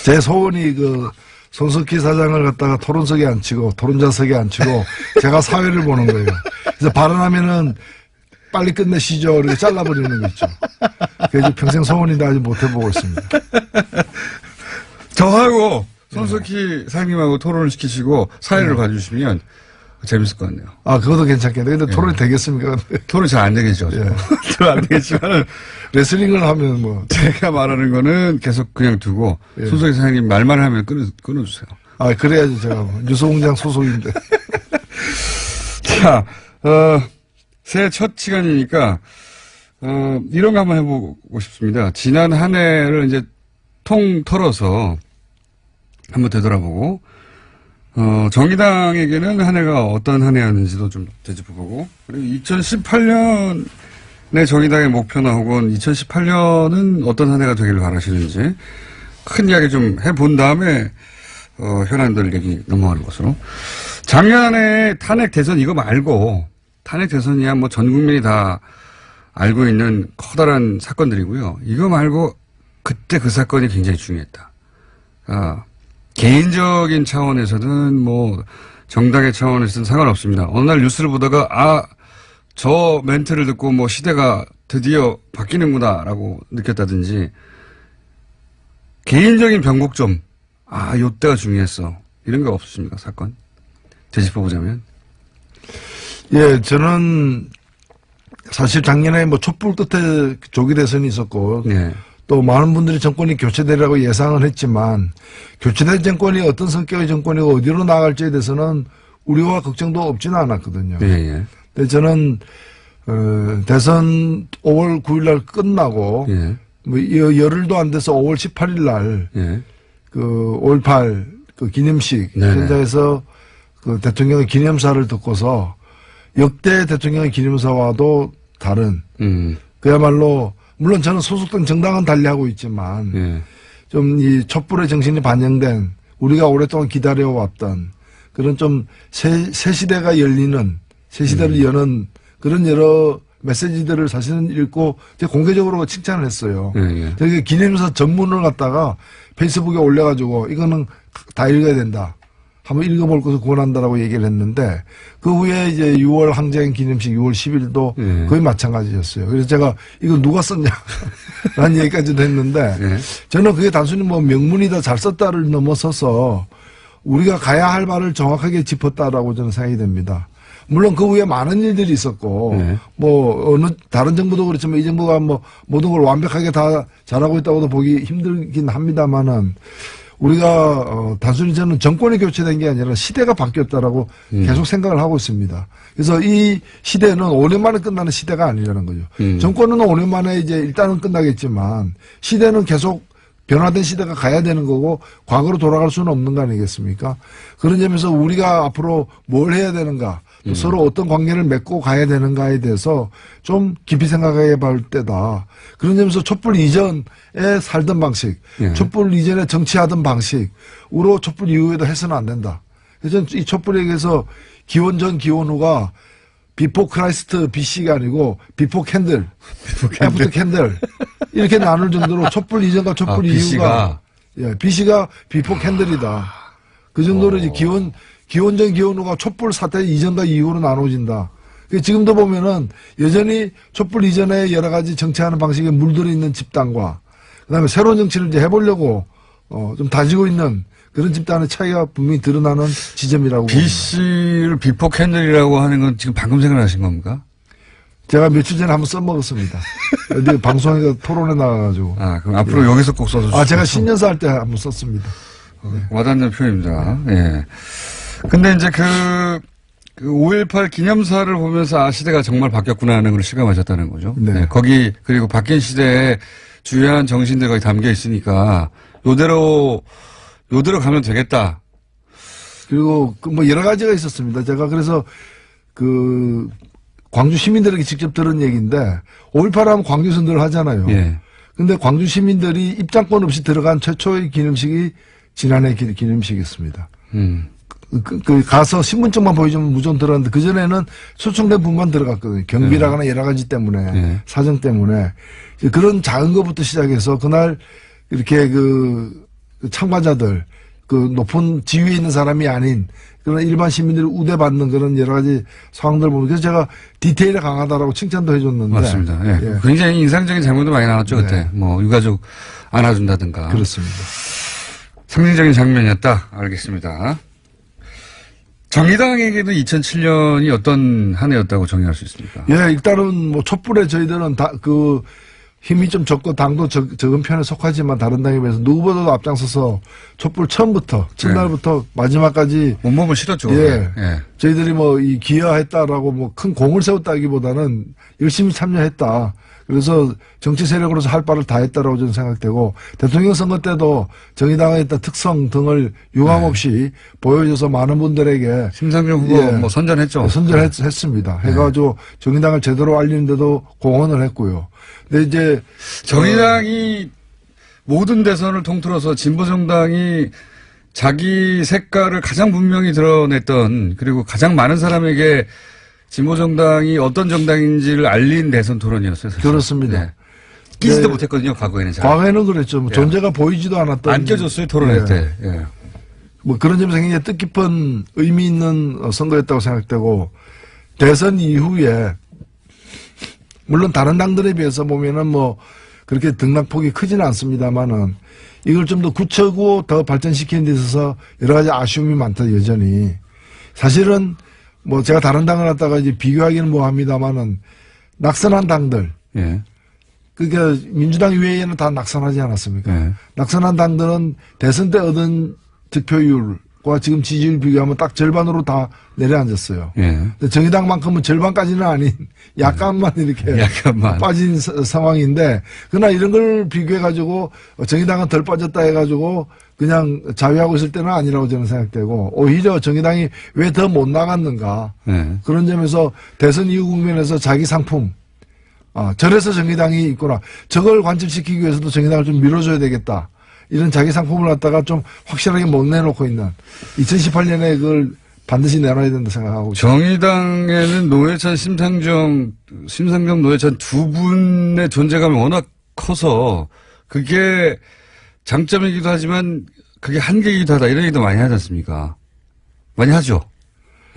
제 소원이 손석희 사장을 갖다가 토론석에 앉히고 토론자석에 앉히고 제가 사회를 보는 거예요. 그래서 발언하면은 빨리 끝내시죠. 이렇게 잘라버리는 거 있죠. 그래서 평생 소원인데 아직 못 해보고 있습니다. 저하고 손석희 사장님하고 토론을 시키시고 사회를 봐주시면 재밌을 것 같네요. 아, 그것도 괜찮겠네. 근데 토론이 되겠습니까? 토론 잘 안 되겠죠. 예. 잘 안 되겠지만 레슬링을 하면 뭐. 제가 말하는 거는 계속 그냥 두고 예. 손석희 사장님 말만 하면 끊어주세요. 아, 그래야지 제가 뭐. 유소공장 소속인데. 자, 새해 첫 시간이니까 이런 거 한번 해보고 싶습니다. 지난 한 해를 이제 통 털어서 한번 되돌아보고 정의당에게는 한 해가 어떤 한 해였는지도 좀 되짚어보고 그리고 2018년의 정의당의 목표나 혹은 2018년은 어떤 한 해가 되기를 바라시는지 큰 이야기 좀 해본 다음에 현안들 얘기 넘어가는 것으로 작년에 탄핵 대선 이거 말고 탄핵 대선이야 뭐 전 국민이 다 알고 있는 커다란 사건들이고요. 이거 말고 그때 그 사건이 굉장히 중요했다. 개인적인 차원에서든 뭐 정당의 차원에서든 상관없습니다. 어느 날 뉴스를 보다가 저 멘트를 듣고 뭐 시대가 드디어 바뀌는구나라고 느꼈다든지 개인적인 변곡점 요때가 중요했어. 이런 거 없으십니까? 사건 되짚어보자면. 예, 저는 사실 작년에 뭐 촛불 끝에 조기 대선이 있었고 네. 또 많은 분들이 정권이 교체되리라고 예상을 했지만 교체된 정권이 어떤 성격의 정권이고 어디로 나아갈지에 대해서는 우려와 걱정도 없지는 않았거든요. 예, 예. 근데 저는 대선 5월 9일 날 끝나고 예. 뭐 열흘도 안 돼서 5월 18일 날 예. 5.18 기념식 네네. 현장에서 대통령의 기념사를 듣고서 역대 대통령의 기념사와도 다른 그야말로 물론 저는 소속된 정당은 달리하고 있지만 예. 좀 이 촛불의 정신이 반영된 우리가 오랫동안 기다려왔던 그런 좀 새 시대가 열리는 새 시대를 여는 그런 여러 메시지들을 사실은 읽고 제가 공개적으로 칭찬을 했어요. 예, 예. 되게 기념사 전문을 갖다가 페이스북에 올려가지고 이거는 다 읽어야 된다. 한번 읽어볼 것을 권한다라고 얘기를 했는데 그 후에 이제 6월 항쟁 기념식 6월 10일도 예. 거의 마찬가지였어요. 그래서 제가 이거 누가 썼냐 라는 얘기까지도 했는데 예. 저는 그게 단순히 뭐 명문이다 잘 썼다를 넘어서서 우리가 가야 할 말을 정확하게 짚었다라고 저는 생각이 됩니다. 물론 그 후에 많은 일들이 있었고 네. 뭐 어느 다른 정부도 그렇지만 이 정부가 뭐 모든 걸 완벽하게 다 잘하고 있다고도 보기 힘들긴 합니다만은 우리가 단순히 저는 정권이 교체된 게 아니라 시대가 바뀌었다라고 계속 생각을 하고 있습니다. 그래서 이 시대는 5년 만에 끝나는 시대가 아니라는 거죠. 정권은 5년 만에 이제 일단은 끝나겠지만 시대는 계속 변화된 시대가 가야 되는 거고 과거로 돌아갈 수는 없는 거 아니겠습니까? 그런 점에서 우리가 앞으로 뭘 해야 되는가 또 서로 어떤 관계를 맺고 가야 되는가에 대해서 좀 깊이 생각해 볼 때다. 그런 점에서 촛불 이전에 살던 방식, 예. 촛불 이전에 정치하던 방식으로 촛불 이후에도 해서는 안 된다. 그래서 이 촛불에게서 기원 전 기원 후가 비포 크라이스트 BC가 아니고 비포 캔들, 애프터 캔들 이렇게 나눌 정도로 촛불 이전과 촛불 이후가 BC가 비포 캔들이다. 그 정도로 이제 기원 전 기원 후가 촛불 사태 이전과 이후로 나눠진다. 지금도 보면은 여전히 촛불 이전에 여러 가지 정치하는 방식에 물들어 있는 집단과 그다음에 새로운 정치를 이제 해보려고 좀 다지고 있는 그런 집단의 차이가 분명히 드러나는 지점이라고 봅니다. BC를 비포 캔들이라고 하는 건 지금 방금 생각하신 겁니까? 제가 며칠 전에 한번 써먹었습니다. 어디 방송에 토론에 나가가지고. 그럼 앞으로 여기서 꼭 써주시죠. 제가 신년사 할 때 한번 썼습니다. 와닿는 표현입니다. 예. 근데 이제 그 5.18 기념사를 보면서 시대가 정말 바뀌었구나 하는 걸 실감하셨다는 거죠. 네. 네. 거기 그리고 바뀐 시대에 주요한 정신들이 거기 담겨 있으니까 요대로 요대로 가면 되겠다. 그리고 뭐 여러 가지가 있었습니다. 제가 그래서 그 광주 시민들에게 직접 들은 얘기인데 5.18 하면 광주에서 늘 하잖아요. 예. 근데 광주 시민들이 입장권 없이 들어간 최초의 기념식이 지난해 기념식이었습니다. 가서 신분증만 보여주면 무조건 들어갔는데 그전에는 초청된 분만 들어갔거든요. 경비라거나 여러 가지 때문에, 사정 때문에. 그런 작은 것부터 시작해서 그날 이렇게 그 참가자들, 그 높은 지위에 있는 사람이 아닌 그런 일반 시민들이 우대받는 그런 여러 가지 상황들 보면 그래서 제가 디테일에 강하다라고 칭찬도 해줬는데. 맞습니다. 예. 예. 굉장히 인상적인 장면도 많이 나왔죠, 네. 그때. 뭐, 유가족 안아준다든가. 그렇습니다. 상징적인 장면이었다. 알겠습니다. 정의당에게도 2007년이 어떤 한 해였다고 정의할 수 있습니까? 예, 일단은 뭐 촛불에 저희들은 그 힘이 좀 적고 당도 적은 편에 속하지만 다른 당에 비해서 누구보다도 앞장서서 촛불 처음부터 첫날부터 마지막까지 온몸을 실었죠. 예. 예. 저희들이 뭐 이 기여했다라고 뭐 큰 공을 세웠다기보다는 열심히 참여했다. 그래서 정치 세력으로서 할 바를 다 했다라고 저는 생각되고 대통령 선거 때도 정의당의 어떤 특성 등을 유감없이 보여줘서 많은 분들에게 심상정 후보 예. 뭐 선전했죠. 선전했습니다. 해가지고 정의당을 제대로 알리는데도 공헌을 했고요. 근데 이제 정의당이 모든 대선을 통틀어서 진보정당이 자기 색깔을 가장 분명히 드러냈던 그리고 가장 많은 사람에게 진보정당이 어떤 정당인지를 알린 대선 토론이었어요. 사실. 그렇습니다. 네. 끼지도 네. 못했거든요. 과거에는. 잘. 과거에는 그랬죠. 뭐 존재가 보이지도 않았던. 안 껴줬어요. 토론회 예. 때. 예. 뭐 그런 점에서 굉장히 뜻깊은 의미 있는 선거였다고 생각되고 대선 이후에 물론 다른 당들에 비해서 보면은 뭐 그렇게 등락폭이 크지는 않습니다만은 이걸 좀 더 굳히고 더 발전시키는 데 있어서 여러 가지 아쉬움이 많다 여전히. 사실은 뭐 제가 다른 당을 갖다가 이제 비교하기는 뭐합니다만은 낙선한 당들. 예. 그러니까 민주당 이외에는 다 낙선하지 않았습니까? 예. 낙선한 당들은 대선 때 얻은 득표율과 지금 지지율 비교하면 딱 절반으로 다 내려앉았어요. 예. 근데 정의당만큼은 절반까지는 아닌 약간만 이렇게 약간만. 빠진 상황인데 그러나 이런 걸 비교해 가지고 정의당은 덜 빠졌다 해 가지고 그냥 자위하고 있을 때는 아니라고 저는 생각되고 오히려 정의당이 왜 더 못 나갔는가 예. 그런 점에서 대선 이후 국면에서 자기 상품 저래서 정의당이 있구나. 저걸 관철시키기 위해서도 정의당을 좀 밀어줘야 되겠다. 이런 자기 상품을 갖다가 좀 확실하게 못 내놓고 있는 2018년에 그걸 반드시 내놔야 된다 생각하고 있습니다. 정의당에는 노회찬, 심상정 노회찬 두 분의 존재감이 워낙 커서 그게 장점이기도 하지만 그게 한계이기도 하다 이런 얘기도 많이 하지 않습니까? 많이 하죠.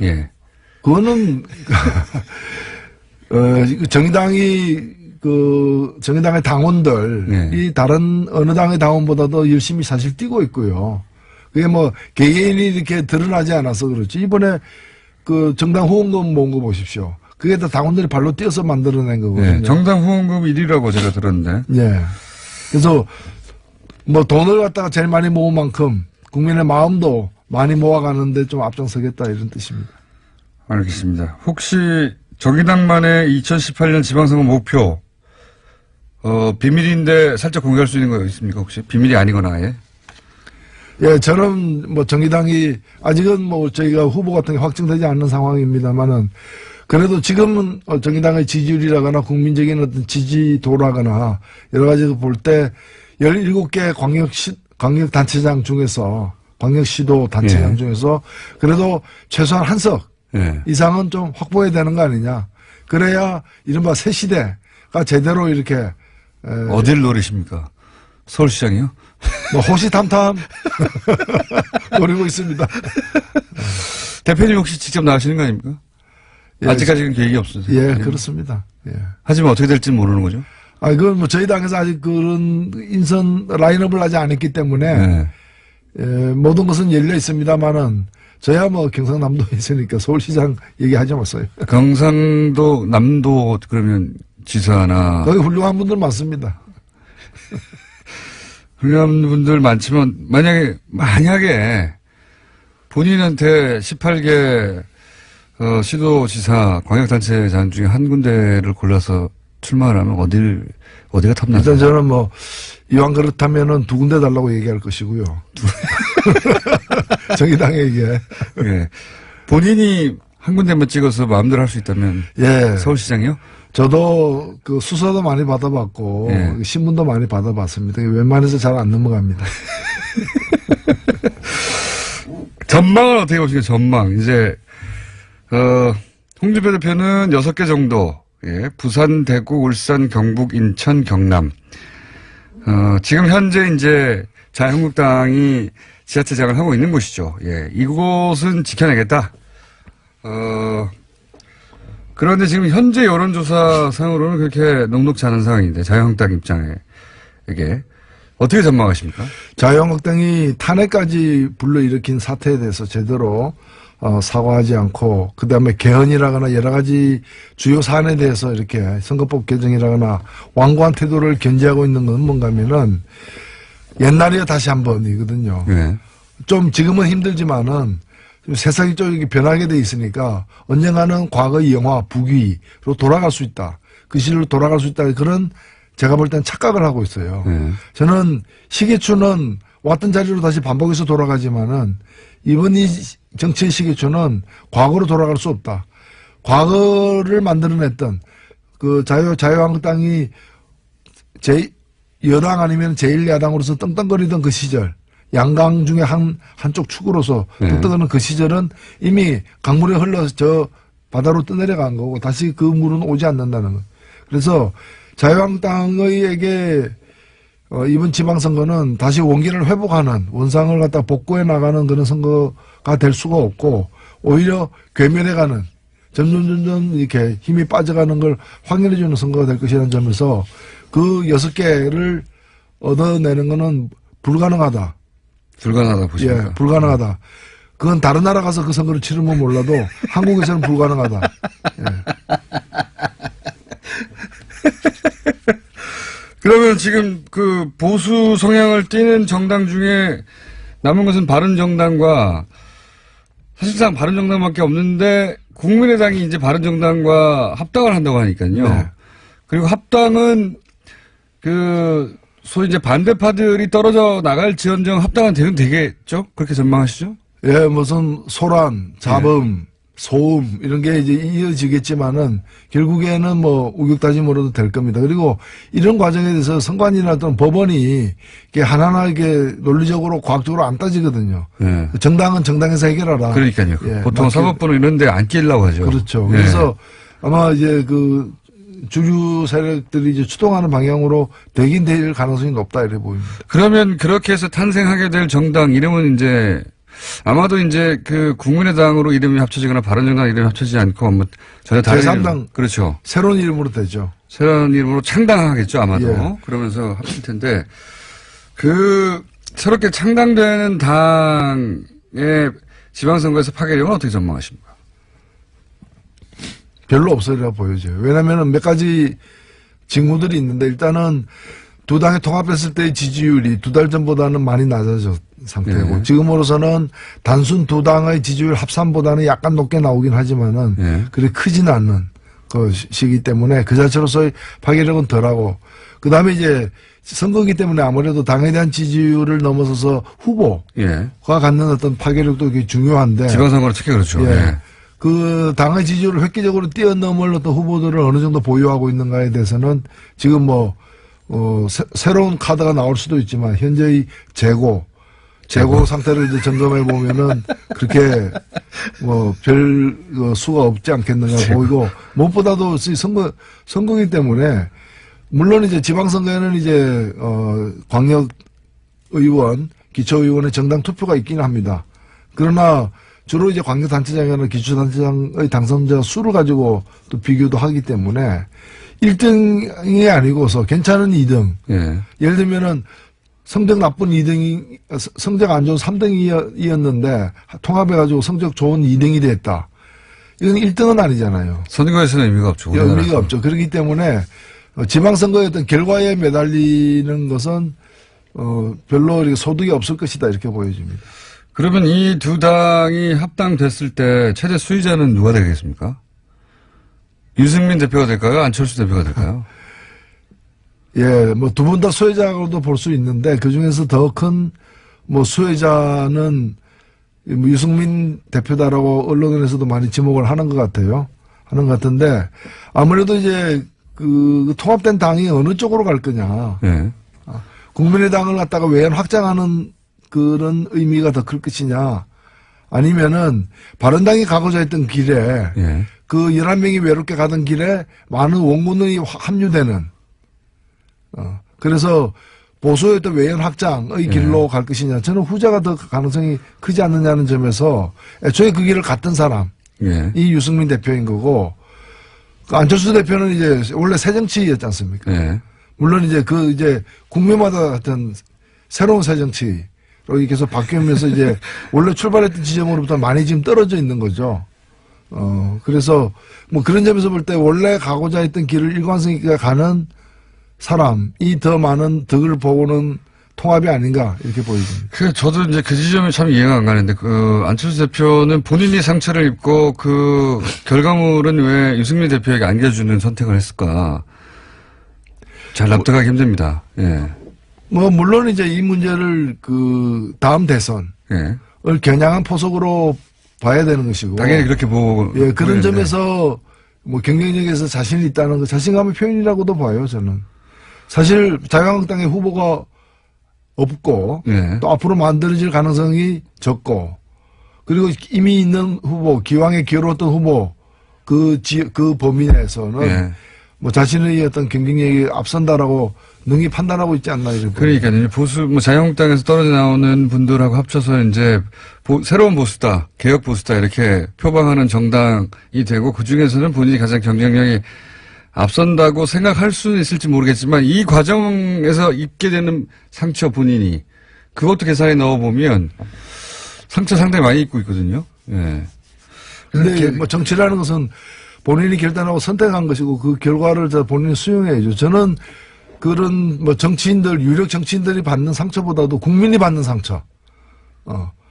예. 그거는 정의당의 당원들이 다른 어느 당의 당원보다도 열심히 사실 뛰고 있고요. 그게 뭐 개개인이 이렇게 드러나지 않아서 그렇지. 이번에 그 정당 후원금 모은 거 보십시오. 그게 다 당원들이 발로 뛰어서 만들어낸 거거든요. 예. 정당 후원금 1위라고 제가 들었는데. 예. 그래서 뭐 돈을 갖다가 제일 많이 모은 만큼 국민의 마음도 많이 모아가는데 좀 앞장서겠다 이런 뜻입니다. 알겠습니다. 혹시 정의당만의 2018년 지방선거 목표 비밀인데 살짝 공개할 수 있는 거 있습니까 혹시? 비밀이 아니거나 아예? 예, 저는 뭐 정의당이 아직은 뭐 저희가 후보 같은 게 확정되지 않는 상황입니다만은 그래도 지금은 정의당의 지지율이라거나 국민적인 어떤 지지도라거나 여러 가지 볼 때 17개 광역단체장 중에서 광역시도 단체장 예. 중에서 그래도 최소한 한 석 예. 이상은 좀 확보해야 되는 거 아니냐. 그래야 이른바 새 시대가 제대로 이렇게 어딜 노리십니까? 서울시장이요? 뭐 호시탐탐 노리고 있습니다. 대표님 혹시 직접 나가시는 거 아닙니까? 예, 아직까지는 계획이 없으세요? 예, 그렇습니다. 예. 하지만 어떻게 될지는 모르는 거죠? 그건 뭐 저희 당에서 아직 그런 인선 라인업을 아직 안 했기 때문에 네. 예, 모든 것은 열려 있습니다만은 저야 뭐 경상남도에 있으니까 서울시장 얘기하지 마세요. 경상도, 남도 그러면 지사나 거기 훌륭한 분들 많습니다. 훌륭한 분들 많지만 만약에 본인한테 18개 시도지사 광역단체장 중에 한 군데를 골라서 출마를 하면 어디가 탐나요? 일단 저는 뭐 이왕 그렇다면은 2군데 달라고 얘기할 것이고요. 정의당에게. 예. 본인이 한 군데만 찍어서 마음대로 할 수 있다면 예. 서울시장이요? 저도 그 수사도 많이 받아봤고 예. 신문도 많이 받아봤습니다. 웬만해서 잘 안 넘어갑니다. 전망은 어떻게 보십니까? 전망. 이제 홍준표 대표는 6개 정도. 예. 부산, 대구, 울산, 경북, 인천, 경남. 지금 현재 이제 자유한국당이 지자체장을 하고 있는 곳이죠. 예. 이곳은 지켜내겠다. 그런데 지금 현재 여론조사상으로는 그렇게 녹록지 않은 상황인데 자유한국당 입장에게 어떻게 전망하십니까? 자유한국당이 탄핵까지 불러일으킨 사태에 대해서 제대로 사과하지 않고 그다음에 개헌이라거나 여러 가지 주요 사안에 대해서 이렇게 선거법 개정이라거나 완고한 태도를 견지하고 있는 건 뭔가 하면은 옛날이야 다시 한 번이거든요. 네. 좀 지금은 힘들지만은 좀 세상이 좀 이렇게 변하게 돼 있으니까 언젠가는 과거의 영화 북위로 돌아갈 수 있다. 그 시절로 돌아갈 수 있다. 그런 제가 볼 땐 착각을 하고 있어요. 저는 시계추는 왔던 자리로 다시 반복해서 돌아가지만은 이번 이 정치의 시계추는 과거로 돌아갈 수 없다. 과거를 만들어냈던 그 자유한국당이 여당 아니면 제1야당으로서 떵떵거리던 그 시절 양강 중에 한쪽 축으로서 떵떵거리는 그 시절은 이미 강물에 흘러서 저 바다로 떠내려간 거고 다시 그 물은 오지 않는다는 거. 그래서 자유한국당에게 이번 지방선거는 다시 원기를 회복하는 원상을 갖다 복구해 나가는 그런 선거가 될 수가 없고 오히려 괴멸해가는 점점 이렇게 힘이 빠져가는 걸 확인해주는 선거가 될 것이라는 점에서 그 6개를 얻어내는 거는 불가능하다. 불가능하다 보십니까? 예, 불가능하다. 그건 다른 나라 가서 그 선거를 치르면 몰라도 한국에서는 불가능하다. 예. 그러면 지금 그 보수 성향을 띠는 정당 중에 남은 것은 바른정당과 사실상 바른정당밖에 없는데 국민의당이 이제 바른정당과 합당을 한다고 하니까요. 네. 그리고 합당은 그 소위 이제 반대파들이 떨어져 나갈 지언정 합당은 되겠죠? 그렇게 전망하시죠? 예, 무슨 소란, 자범, 소음 이런 게 이제 이어지겠지만은 결국에는 뭐 우격다짐으로도 될 겁니다. 그리고 이런 과정에 대해서 선관위나 어떤 법원이 이게 하나하나 이렇게 논리적으로 과학적으로 안 따지거든요. 네. 정당은 정당에서 해결하라. 그러니까요. 예, 보통 사법부는 이런 데 안 끼려고 하죠. 그렇죠. 네. 그래서 아마 이제 그 주류 세력들이 이제 추동하는 방향으로 되긴 될 가능성이 높다 이렇게 보입니다. 그러면 그렇게 해서 탄생하게 될 정당 이름은 이제 아마도 이제 그 국민의당으로 이름이 합쳐지거나 바른정당 이름이 합쳐지지 않고 뭐 전혀 다른 제3당. 이름, 그렇죠. 새로운 이름으로 되죠. 새로운 이름으로 창당하겠죠 아마도. 예. 그러면서 합칠 텐데 그 새롭게 창당되는 당의 지방선거에서 파괴력은 어떻게 전망하십니까? 별로 없으리라 보여져요. 왜냐면은 몇 가지 징후들이 있는데 일단은 두 당이 통합했을 때의 지지율이 두 달 전보다는 많이 낮아진 상태고 네. 지금으로서는 단순 두 당의 지지율 합산보다는 약간 높게 나오긴 하지만은 네. 그리 크지는 않는 것이기 때문에 그 자체로서의 파괴력은 덜하고 그 다음에 이제 선거기 때문에 아무래도 당에 대한 지지율을 넘어서서 후보가 예. 갖는 어떤 파괴력도 되게 중요한데 지방선거는 특히 그렇죠. 예. 예. 그 당의 지지율을 획기적으로 뛰어넘을 어떤 후보들을 어느 정도 보유하고 있는가에 대해서는 지금 뭐 새로운 카드가 나올 수도 있지만 현재의 재고 상태를 이제 점검해 보면은 그렇게 뭐 별 수가 없지 않겠는가 보이고 무엇보다도 선거이기 때문에 물론 이제 지방선거에는 이제 광역 의원, 기초의원의 정당 투표가 있기는 합니다. 그러나 주로 이제 광역단체장이나 기초단체장의 당선자 수를 가지고 또 비교도 하기 때문에 1등이 아니고서 괜찮은 2등. 예. 예를 들면은 성적 나쁜 2등이, 성적 안 좋은 3등이었는데 통합해가지고 성적 좋은 2등이 됐다. 이건 1등은 아니잖아요. 선거에서는 의미가 없죠. 의미가 없죠. 그렇기 때문에 지방선거의 어떤 결과에 매달리는 것은 별로 이렇게 소득이 없을 것이다 이렇게 보여집니다. 그러면 이 두 당이 합당됐을 때 최대 수혜자는 누가 되겠습니까? 유승민 대표가 될까요? 안철수 대표가 될까요? 예, 뭐 두 분 다 소외자로도 볼 수 있는데 그 중에서 더 큰 뭐 수혜자는 뭐 유승민 대표다라고 언론에서도 많이 지목을 하는 것 같아요. 하는 것 같은데 아무래도 이제 그 통합된 당이 어느 쪽으로 갈 거냐. 예. 국민의당을 갖다가 외연 확장하는 그런 의미가 더 클 것이냐. 아니면은 바른당이 가고자 했던 길에 예. 그 11명이 외롭게 가던 길에 많은 원군이 합류되는 그래서 보수의 어떤 외연 확장의 길로 갈 것이냐. 저는 후자가 더 가능성이 크지 않느냐는 점에서 애초에 그 길을 갔던 사람이 예. 유승민 대표인 거고 그 안철수 대표는 이제 원래 새정치였지 않습니까? 예. 물론 이제 이제 국민마다 같은 새로운 새정치로 계속 바뀌면서 이제 원래 출발했던 지점으로부터 많이 지금 떨어져 있는 거죠. 그래서 뭐 그런 점에서 볼 때 원래 가고자 했던 길을 일관성 있게 가는 사람이 더 많은 덕을 보고는 통합이 아닌가 이렇게 보여집니다. 저도 이제 그 지점이 참 이해가 안 가는데, 안철수 대표는 본인이 상처를 입고 그 결과물은 왜 유승민 대표에게 안겨주는 선택을 했을까? 잘 납득하기 힘듭니다. 예. 뭐 물론 이제 이 문제를 그 다음 대선을 예. 겨냥한 포석으로 봐야 되는 것이고. 당연히 그렇게 보고. 예, 그런 보이는데. 점에서 뭐 경쟁력에서 자신이 있다는 거 자신감의 표현이라고도 봐요, 저는. 사실 자유한국당의 후보가 없고 예. 또 앞으로 만들어질 가능성이 적고 그리고 이미 있는 후보, 기왕에 기어로웠던 후보 그 범위 내에서는 예. 뭐 자신의 어떤 경쟁력이 앞선다라고 능히 판단하고 있지 않나 이렇게. 그러니까요. 자유한국당에서 떨어져 나오는 분들하고 합쳐서 이제 새로운 보수다, 개혁 보수다 이렇게 표방하는 정당이 되고 그 중에서는 본인이 가장 경쟁력이 앞선다고 생각할 수는 있을지 모르겠지만 이 과정에서 입게 되는 상처 본인이 그것도 계산에 넣어보면 상처 상당히 많이 입고 있거든요. 예. 근데 뭐 정치라는 것은 본인이 결단하고 선택한 것이고 그 결과를 본인이 수용해야죠. 저는 그런 뭐 정치인들, 유력 정치인들이 받는 상처보다도 국민이 받는 상처.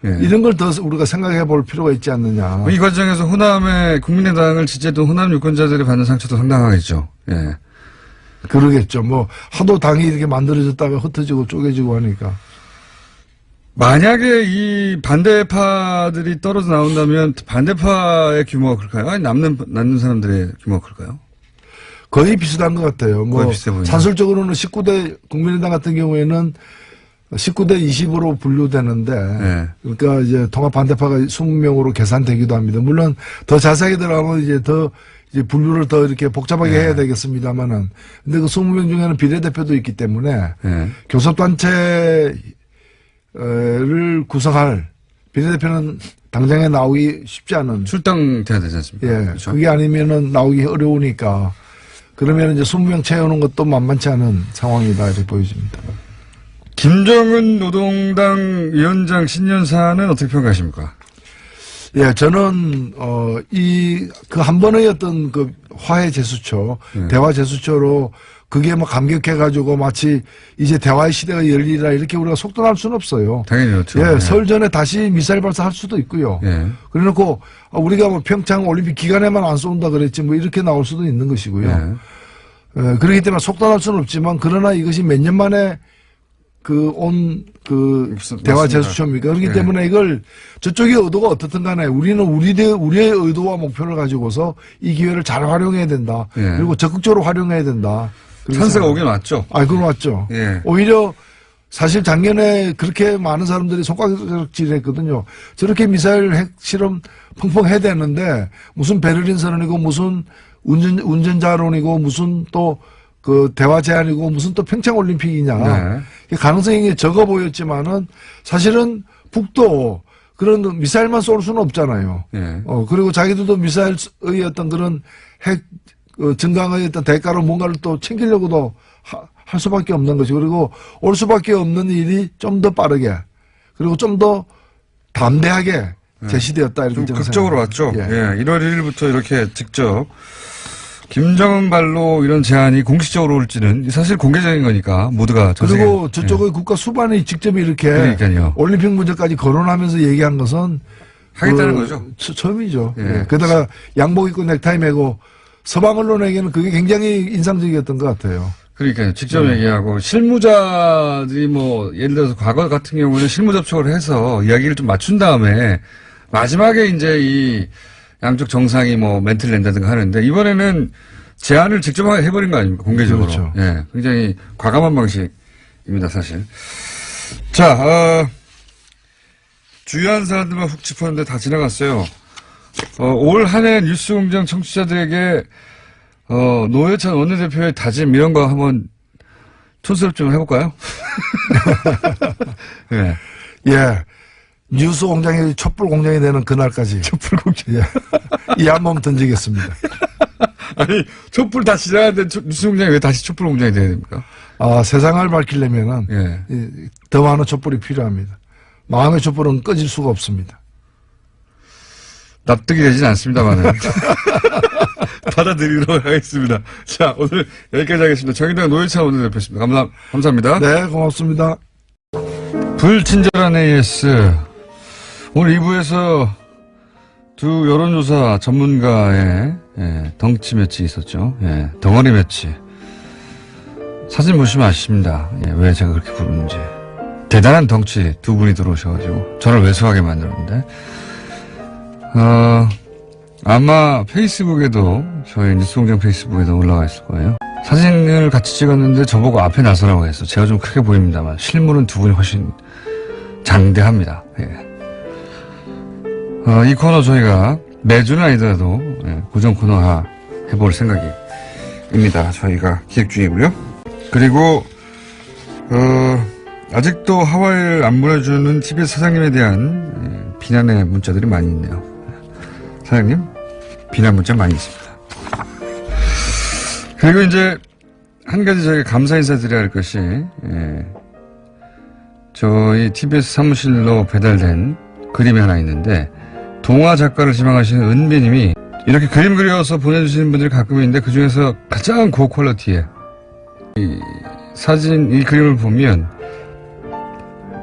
예. 이런 걸 더 우리가 생각해 볼 필요가 있지 않느냐. 이 과정에서 호남의 국민의당을 지지했던 호남 유권자들이 받는 상처도 상당하겠죠. 예. 그러겠죠. 뭐 하도 당이 이렇게 만들어졌다가 흩어지고 쪼개지고 하니까. 만약에 이 반대파들이 떨어져 나온다면 반대파의 규모가 클까요? 아니 남는 사람들의 규모가 클까요? 거의 비슷한 것 같아요. 뭐 거의 비슷해 보이네요. 산술적으로는 19대 국민의당 같은 경우에는 19대 20으로 분류되는데 네. 그러니까 이제 통합 반대파가 20명으로 계산되기도 합니다. 물론 더 자세하게 들어가면 이제 더 이제 분류를 더 이렇게 복잡하게 해야 되겠습니다만은 근데 그 20명 중에는 비례대표도 있기 때문에 교섭단체를 구성할 비례대표는 당장에 나오기 쉽지 않은 출당돼야 되지 않습니까? 예. 그렇죠? 그게 아니면은 나오기 어려우니까 그러면 이제 20명 채우는 것도 만만치 않은 상황이다 이렇게 보여집니다. 김정은 노동당 위원장 신년사는 어떻게 평가하십니까? 예, 저는 이 그 한 번의 어떤 그 화해 제스처, 대화 제스처로 그게 뭐 감격해가지고 마치 이제 대화의 시대가 열리라 이렇게 우리가 속단할 수는 없어요. 당연히 그렇죠. 예, 설 전에 다시 미사일 발사할 수도 있고요. 예. 그래놓고 우리가 뭐 평창 올림픽 기간에만 안 쏜다 그랬지 뭐 이렇게 나올 수도 있는 것이고요. 예, 그렇기 때문에 속단할 수는 없지만 그러나 이것이 몇 년 만에 대화 제스처입니까? 그렇기 때문에 이걸 저쪽의 의도가 어떻든 간에 우리는 우리의 의도와 목표를 가지고서 이 기회를 잘 활용해야 된다. 그리고 적극적으로 활용해야 된다. 찬스가 오긴 왔죠. 그건 왔죠. 예. 오히려 사실 작년에 그렇게 많은 사람들이 손가락질을 했거든요. 저렇게 미사일 핵 실험 펑펑 해야 되는데 무슨 베를린 선언이고 무슨 운전자론이고 무슨 또 그 대화 제안이고 무슨 또 평창 올림픽이냐. 가능성이 적어 보였지만은 사실은 북도 그런 미사일만 쏠 수는 없잖아요. 그리고 자기들도 미사일의 어떤 그런 핵 증강의 어떤 대가로 뭔가를 또 챙기려고도 할 수밖에 없는 것이 그리고 올 수밖에 없는 일이 좀 더 빠르게 그리고 좀 더 담대하게 제시되었다 이렇게 좀 극적으로 왔죠. 예. 1월 1일부터 이렇게 직접 김정은 발로 이런 제안이 공식적으로 올지는 사실 공개적인 거니까 모두가 그리고 저쪽의 국가 수반이 직접 이렇게 그러니까요. 올림픽 문제까지 거론하면서 얘기한 것은 하겠다는 거죠. 처음이죠. 예. 게다가 양복 입고 넥타이 메고 서방 언론에게는 그게 굉장히 인상적이었던 것 같아요. 그러니까요. 직접 얘기하고 실무자들이 뭐 예를 들어서 과거 같은 경우는 실무 접촉을 해서 이야기를 좀 맞춘 다음에 마지막에 이제 이 양쪽 정상이 뭐 멘트를 낸다든가 하는데 이번에는 제안을 직접 해버린 거 아닙니까? 공개적으로. 그렇죠. 예. 굉장히 과감한 방식입니다, 사실. 자, 주요한 사람들만 훅 짚었는데 다 지나갔어요. 올 한 해 뉴스공장 청취자들에게 노회찬 원내대표의 다짐 이런 거 한번 촌스럽 좀 해볼까요? 네. 예. 뉴스 공장이 촛불 공장이 되는 그날까지. 촛불 공장. 예. 이 한 번 던지겠습니다. 아니, 촛불 다시 지나는데 뉴스 공장이 왜 다시 촛불 공장이 돼야 됩니까? 세상을 밝히려면은 예. 더 많은 촛불이 필요합니다. 마음의 촛불은 꺼질 수가 없습니다. 납득이 되진 않습니다만은. 받아들이도록 하겠습니다. 자, 오늘 여기까지 하겠습니다. 정의당 노회찬 원내대표였습니다. 감사합니다. 네, 고맙습니다. 불친절한 AS. 오늘 2부에서 두 여론조사 전문가의 덩치 매치 있었죠. 덩어리 매치. 사진 보시면 아십니다. 왜 제가 그렇게 부르는지. 대단한 덩치 두 분이 들어오셔가지고 저를 왜소하게 만들었는데 아마 페이스북에도 저희 뉴스공장 페이스북에도 올라가 있을 거예요. 사진을 같이 찍었는데 저보고 앞에 나서라고 해서 제가 좀 크게 보입니다만 실물은 두 분이 훨씬 장대합니다. 이 코너 저희가 매주는 아니더라도 고정 코너화 해볼 생각입니다. 저희가 기획 중이고요. 그리고 아직도 하와이를 안 보내주는 TBS 사장님에 대한 비난의 문자들이 많이 있네요. 사장님, 비난 문자 많이 있습니다. 그리고 이제 한 가지 저희가 감사 인사드려야 할 것이 저희 TBS 사무실로 배달된 그림이 하나 있는데 동화 작가를 지망하시는 은비님이 이렇게 그림 그려서 보내주시는 분들이 가끔 있는데 그중에서 가장 고퀄리티의 이 사진, 이 그림을 보면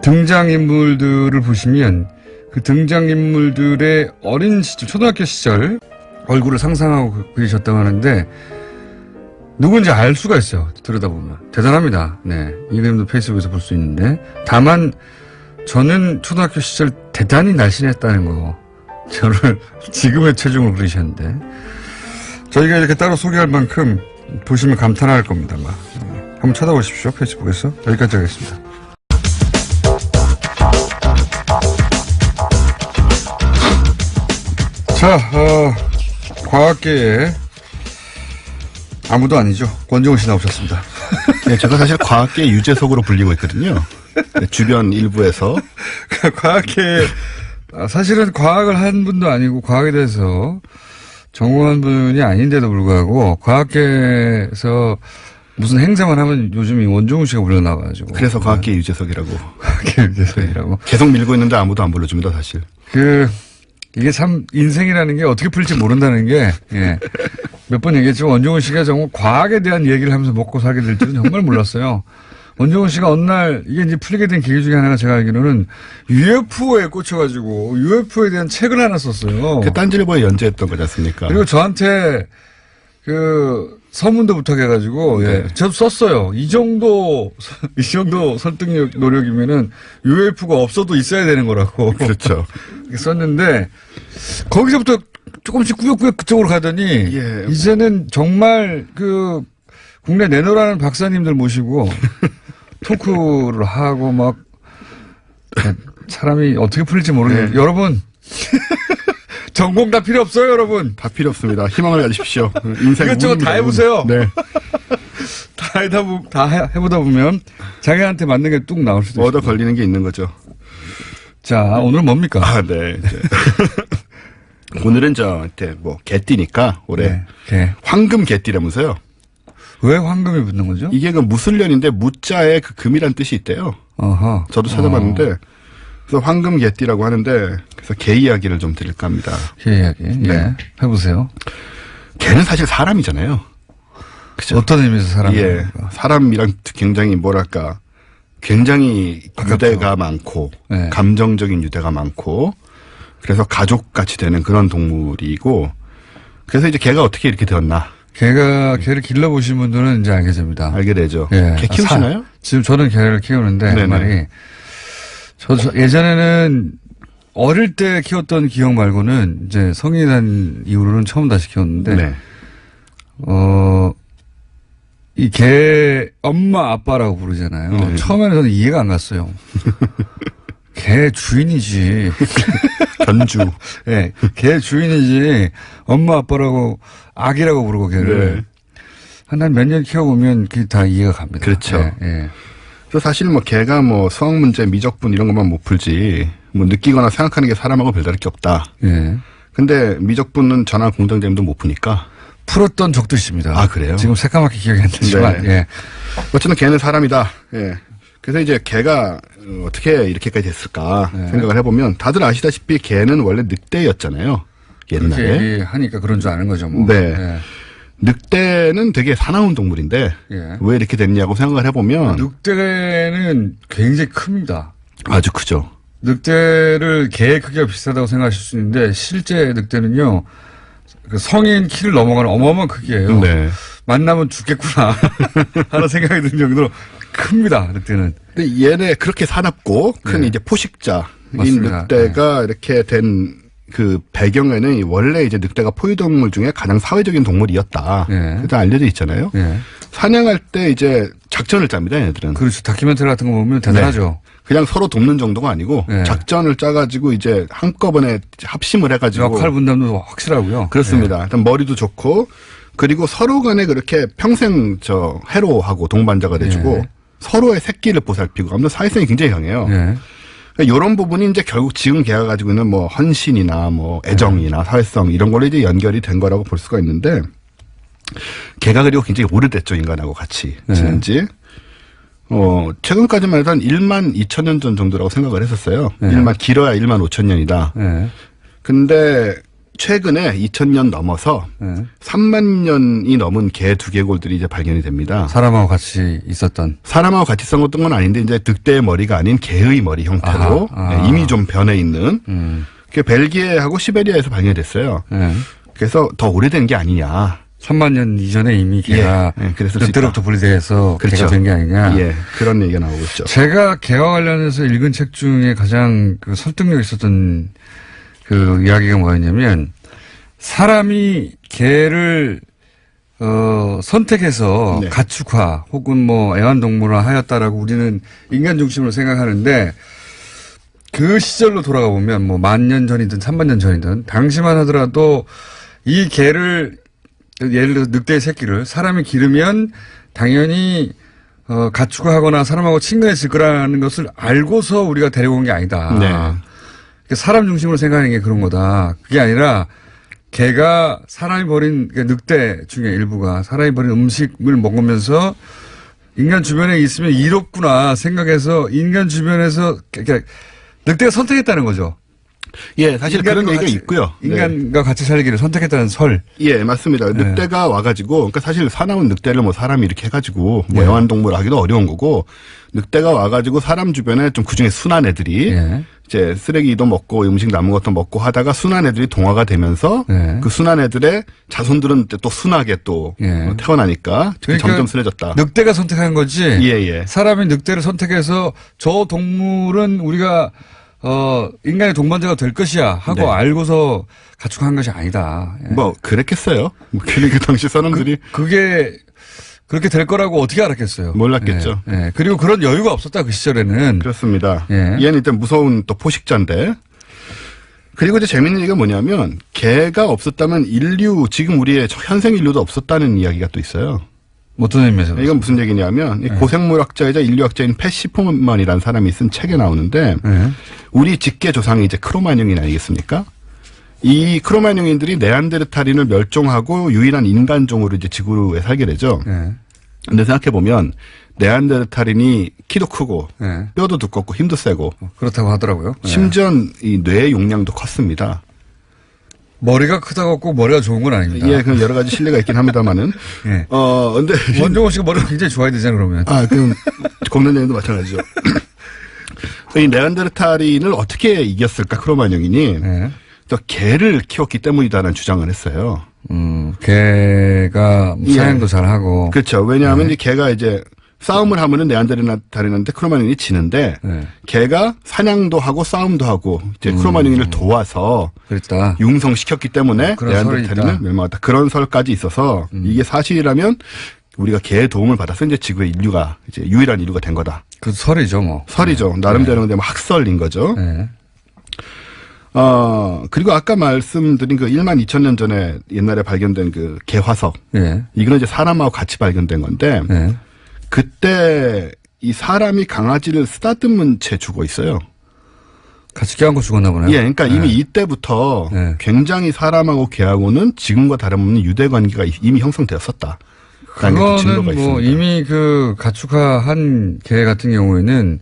등장인물들을 보시면 그 등장인물들의 어린 시절, 초등학교 시절 얼굴을 상상하고 그리셨다고 하는데 누군지 알 수가 있어요. 들여다보면. 대단합니다. 네. 이 그림도 페이스북에서 볼 수 있는데 다만 저는 초등학교 시절 대단히 날씬했다는 거 저를 지금의 체중을 그리셨는데 저희가 이렇게 따로 소개할 만큼 보시면 감탄할 겁니다. 한번 찾아보십시오. 페이스북에서. 여기까지 하겠습니다. 자, 과학계에 아무도 아니죠. 권정우 씨 나오셨습니다. 네, 제가 사실 과학계 유재석으로 불리고 있거든요. 네, 주변 일부에서. 과학계, 사실은 과학을 한 분도 아니고 과학에 대해서 전공한 분이 아닌데도 불구하고 과학계에서 무슨 행사만 하면 요즘 이 원종우 씨가 불러나와가지고. 그래서 과학계 유재석이라고. 과학계 유재석이라고. 계속 밀고 있는데 아무도 안 불러줍니다, 사실. 이게 참 인생이라는 게 어떻게 풀릴지 모른다는 게, 몇 번 얘기했지만 원종우 씨가 정말 과학에 대한 얘기를 하면서 먹고 살게 될 줄은 정말 몰랐어요. 원종우 씨가 어느 날 이게 이제 풀리게 된 계기 중에 하나가 제가 알기로는 UFO에 꽂혀가지고 UFO에 대한 책을 하나 썼어요. 그 딴지일보에 연재했던 거지 않습니까? 그리고 저한테 서문도 부탁해가지고, 저도 썼어요. 이 정도 설득력 노력이면은 UFO가 없어도 있어야 되는 거라고. 그렇죠. 썼는데, 거기서부터 조금씩 꾸역꾸역 그쪽으로 가더니, 이제는 정말 국내 내노라는 박사님들 모시고, 토크를 하고 막, 사람이 어떻게 풀릴지 모르겠네요. 여러분, 전공 다 필요 없어요, 여러분. 다 필요 없습니다. 희망을 가지십시오. 인생 이것저것 다 해보세요. 네. 다 해보다 보면 자기한테 맞는 게 뚝 나올 수도 있어요. 얻어 걸리는 게 있는 거죠. 자, 오늘은 뭡니까? 네. 오늘은 개띠니까 올해 황금 개띠라면서요. 왜 황금이 붙는 거죠? 이게 무술년인데 무자에 금이란 뜻이 있대요. 어허. 저도 찾아봤는데 그래서 황금 개띠라고 하는데 그래서 개 이야기를 좀 드릴까 합니다. 개 이야기. 해보세요. 개는 사실 사람이잖아요. 그죠? 어떤 의미에서 사람입니까? 사람이랑 굉장히 유대가 많고 감정적인 유대가 많고 그래서 가족같이 되는 그런 동물이고 그래서 이제 개가 어떻게 이렇게 되었나 개를 길러보신 분들은 이제 알게 됩니다. 알게 되죠. 예. 개 키우시나요? 지금 저는 개를 키우는데, 네네. 한 마리. 저 예전에는 어릴 때 키웠던 기억 말고는 이제 성인이 된 이후로는 처음 다시 키웠는데, 네. 이 개 엄마 아빠라고 부르잖아요. 네. 처음에는 저는 이해가 안 갔어요. 개 주인이지. 견주. 예, 개 주인이지. 엄마 아빠라고 아기라고 부르고 개를. 네. 한 몇 년 키워보면 그게 다 이해가 갑니다. 그렇죠. 예, 예. 그래서 사실 뭐 개가 뭐 수학 문제, 미적분 이런 것만 못 풀지 뭐 느끼거나 생각하는 게 사람하고 별다를 게 없다. 예. 근데 미적분은 전화 공정제임도 못 푸니까. 풀었던 적도 있습니다. 아, 그래요? 지금 새까맣게 기억이 안 나지만, 네. 예. 어쨌든 개는 사람이다. 예. 그래서 이제 개가 어떻게 이렇게까지 됐을까 네. 생각을 해보면 다들 아시다시피 개는 원래 늑대였잖아요. 옛날에. 그렇게 하니까 그런 줄 아는 거죠, 뭐. 네. 예. 늑대는 되게 사나운 동물인데 예. 왜 이렇게 됐냐고 생각을 해보면 늑대는 굉장히 큽니다. 아주 크죠. 늑대를 개의 크기가 비슷하다고 생각하실 수 있는데 실제 늑대는요 그 성인 키를 넘어가는 어마어마한 크기예요. 네. 만나면 죽겠구나 하는 생각이 들 정도로 큽니다. 늑대는. 근데 얘네 그렇게 사납고 큰 네. 이제 포식자인 맞습니다. 늑대가 이렇게 된 그 배경에는 원래 이제 늑대가 포유동물 중에 가장 사회적인 동물이었다. 네. 그래도 알려져 있잖아요. 예. 사냥할 때 이제 작전을 짭니다, 얘네들은. 그렇죠. 다큐멘터리 같은 거 보면 대단하죠. 그냥 서로 돕는 정도가 아니고 네. 작전을 짜가지고 이제 한꺼번에 합심을 해가지고 역할 분담도 확실하고요. 그렇습니다. 일단 머리도 좋고 그리고 서로 간에 그렇게 평생 해로하고 동반자가 돼주고 예. 서로의 새끼를 보살피고 아무튼 사회성이 굉장히 강해요. 예. 이런 부분이 이제 결국 지금 걔가 가지고 있는 뭐 헌신이나 뭐 애정이나 사회성 이런 걸로 이제 연결이 된 거라고 볼 수가 있는데 걔가 그리고 굉장히 오래됐죠, 인간하고 같이 지낸 지. 최근까지만 해도 한 1만 2천 년 전 정도라고 생각을 했었어요. 네. 길어야 1만 5천 년이다. 예. 근데 최근에 2000년 넘어서 예. 3만 년이 넘은 개 두개골들이 이제 발견이 됩니다. 사람하고 같이 있었던. 사람하고 같이 썩었던 건 아닌데 이제 늑대의 머리가 아닌 개의 머리 형태로 아하. 이미 좀 변해 있는 그게 벨기에하고 시베리아에서 발견이 됐어요. 예. 그래서 더 오래된 게 아니냐. 3만 년 이전에 이미 개가 예, 그랬을 수 늑대로부터 있다. 분리돼서 그렇죠. 개가 된 게 아니냐. 예, 그런 얘기가 나오고 있죠. 제가 개와 관련해서 읽은 책 중에 가장 그 설득력 있었던 그 이야기가 뭐였냐면 사람이 개를 선택해서 네. 가축화 혹은 뭐 애완동물화 하였다라고 우리는 인간 중심으로 생각하는데 그 시절로 돌아가 보면 뭐 10,000년 전이든 30,000년 전이든 당시만 하더라도 이 개를 예를 들어 늑대의 새끼를 사람이 기르면 당연히 가축화하거나 사람하고 친근해질 거라는 것을 알고서 우리가 데려온 게 아니다. 네. 그러니까 사람 중심으로 생각하는 게 그런 거다. 그게 아니라 개가 사람이 버린 그러니까 늑대 중에 일부가 사람이 버린 음식을 먹으면서 인간 주변에 있으면 이롭구나 생각해서 인간 주변에서 그러니까 늑대가 선택했다는 거죠. 예, 사실 그런 인간과 얘기가 같이, 있고요. 네. 인간과 같이 살기를 선택했다는 설. 예, 맞습니다. 늑대가 와가지고, 그러니까 사실 사나운 늑대를 뭐 사람이 이렇게 해가지고, 뭐 예. 애완동물 하기도 어려운 거고, 늑대가 와가지고 사람 주변에 좀 그중에 순한 애들이, 예. 이제 쓰레기도 먹고 음식 남은 것도 먹고 하다가 순한 애들이 동화가 되면서, 예. 그 순한 애들의 자손들은 또 순하게 또 예. 태어나니까 그러니까 점점 순해졌다. 늑대가 선택한 거지. 예, 예. 사람이 늑대를 선택해서 저 동물은 우리가 인간의 동반자가 될 것이야 하고 네. 알고서 가축한 것이 아니다. 예. 뭐, 그랬겠어요. 뭐 그러니까 당시 사람들이. 그게 그렇게 될 거라고 어떻게 알았겠어요? 몰랐겠죠. 예. 예. 그리고 그런 여유가 없었다 그 시절에는. 그렇습니다. 예. 얘는 일단 무서운 또 포식자인데. 그리고 이제 재밌는 얘기가 뭐냐면 개가 없었다면 지금 우리의 현생 인류도 없었다는 이야기가 또 있어요. 어떤 의미에서? 이건 무슨 얘기냐면 네. 고생물학자이자 인류학자인 팻 시포먼이라는 사람이 쓴 책에 나오는데 예. 우리 직계 조상이 이제 크로마뇽인 아니겠습니까? 이 크로마뇽인들이 네안데르탈인을 멸종하고 유일한 인간종으로 이제 지구에 살게 되죠. 예. 근데 생각해 보면 네안데르탈인이 키도 크고 예. 뼈도 두껍고 힘도 세고 그렇다고 하더라고요. 예. 심지어 이 뇌 용량도 컸습니다. 머리가 크다고 꼭 머리가 좋은 건 아닙니다. 예, 그 여러 가지 신뢰가 있긴 합니다만은. 예. 근데 원종호 씨가 머리가 굉장히 좋아야 되잖아요, 그러면. 그럼 공론장님도 마찬가지죠. 이 네안데르탈인을 어떻게 이겼을까 크로마뇽인이 예. 저 개를 키웠기 때문이다라는 주장을 했어요. 개가 사냥도 잘하고. 그렇죠. 왜냐하면 이 개가 이제 싸움을 하면은 네안데르탈인한테 크로마뇽이 지는데 개가 사냥도 하고 싸움도 하고 이제 크로마뇽을 도와서 그랬다. 융성시켰기 때문에 그런 설이 네안데르탈인은 있다. 멸망했다. 그런 설까지 있어서 이게 사실이라면 우리가 개의 도움을 받아서 이제 지구의 인류가 이제 유일한 인류가 된 거다. 그 설이죠, 뭐. 설이죠. 나름대로 근데 뭐 학설인 거죠. 네. 그리고 아까 말씀드린 그 1만 2천 년 전에 옛날에 발견된 그 개화석. 예. 이거는 이제 사람하고 같이 발견된 건데 예. 그때 이 사람이 강아지를 쓰다듬은 채 죽어 있어요. 같이 껴안고 죽었나 보네요. 예, 그러니까 이미 이때부터 네. 굉장히 사람하고 개하고는 지금과 다름없는 유대 관계가 이미 형성되었었다. 그거는 뭐 이미 그 가축화한 개 같은 경우에는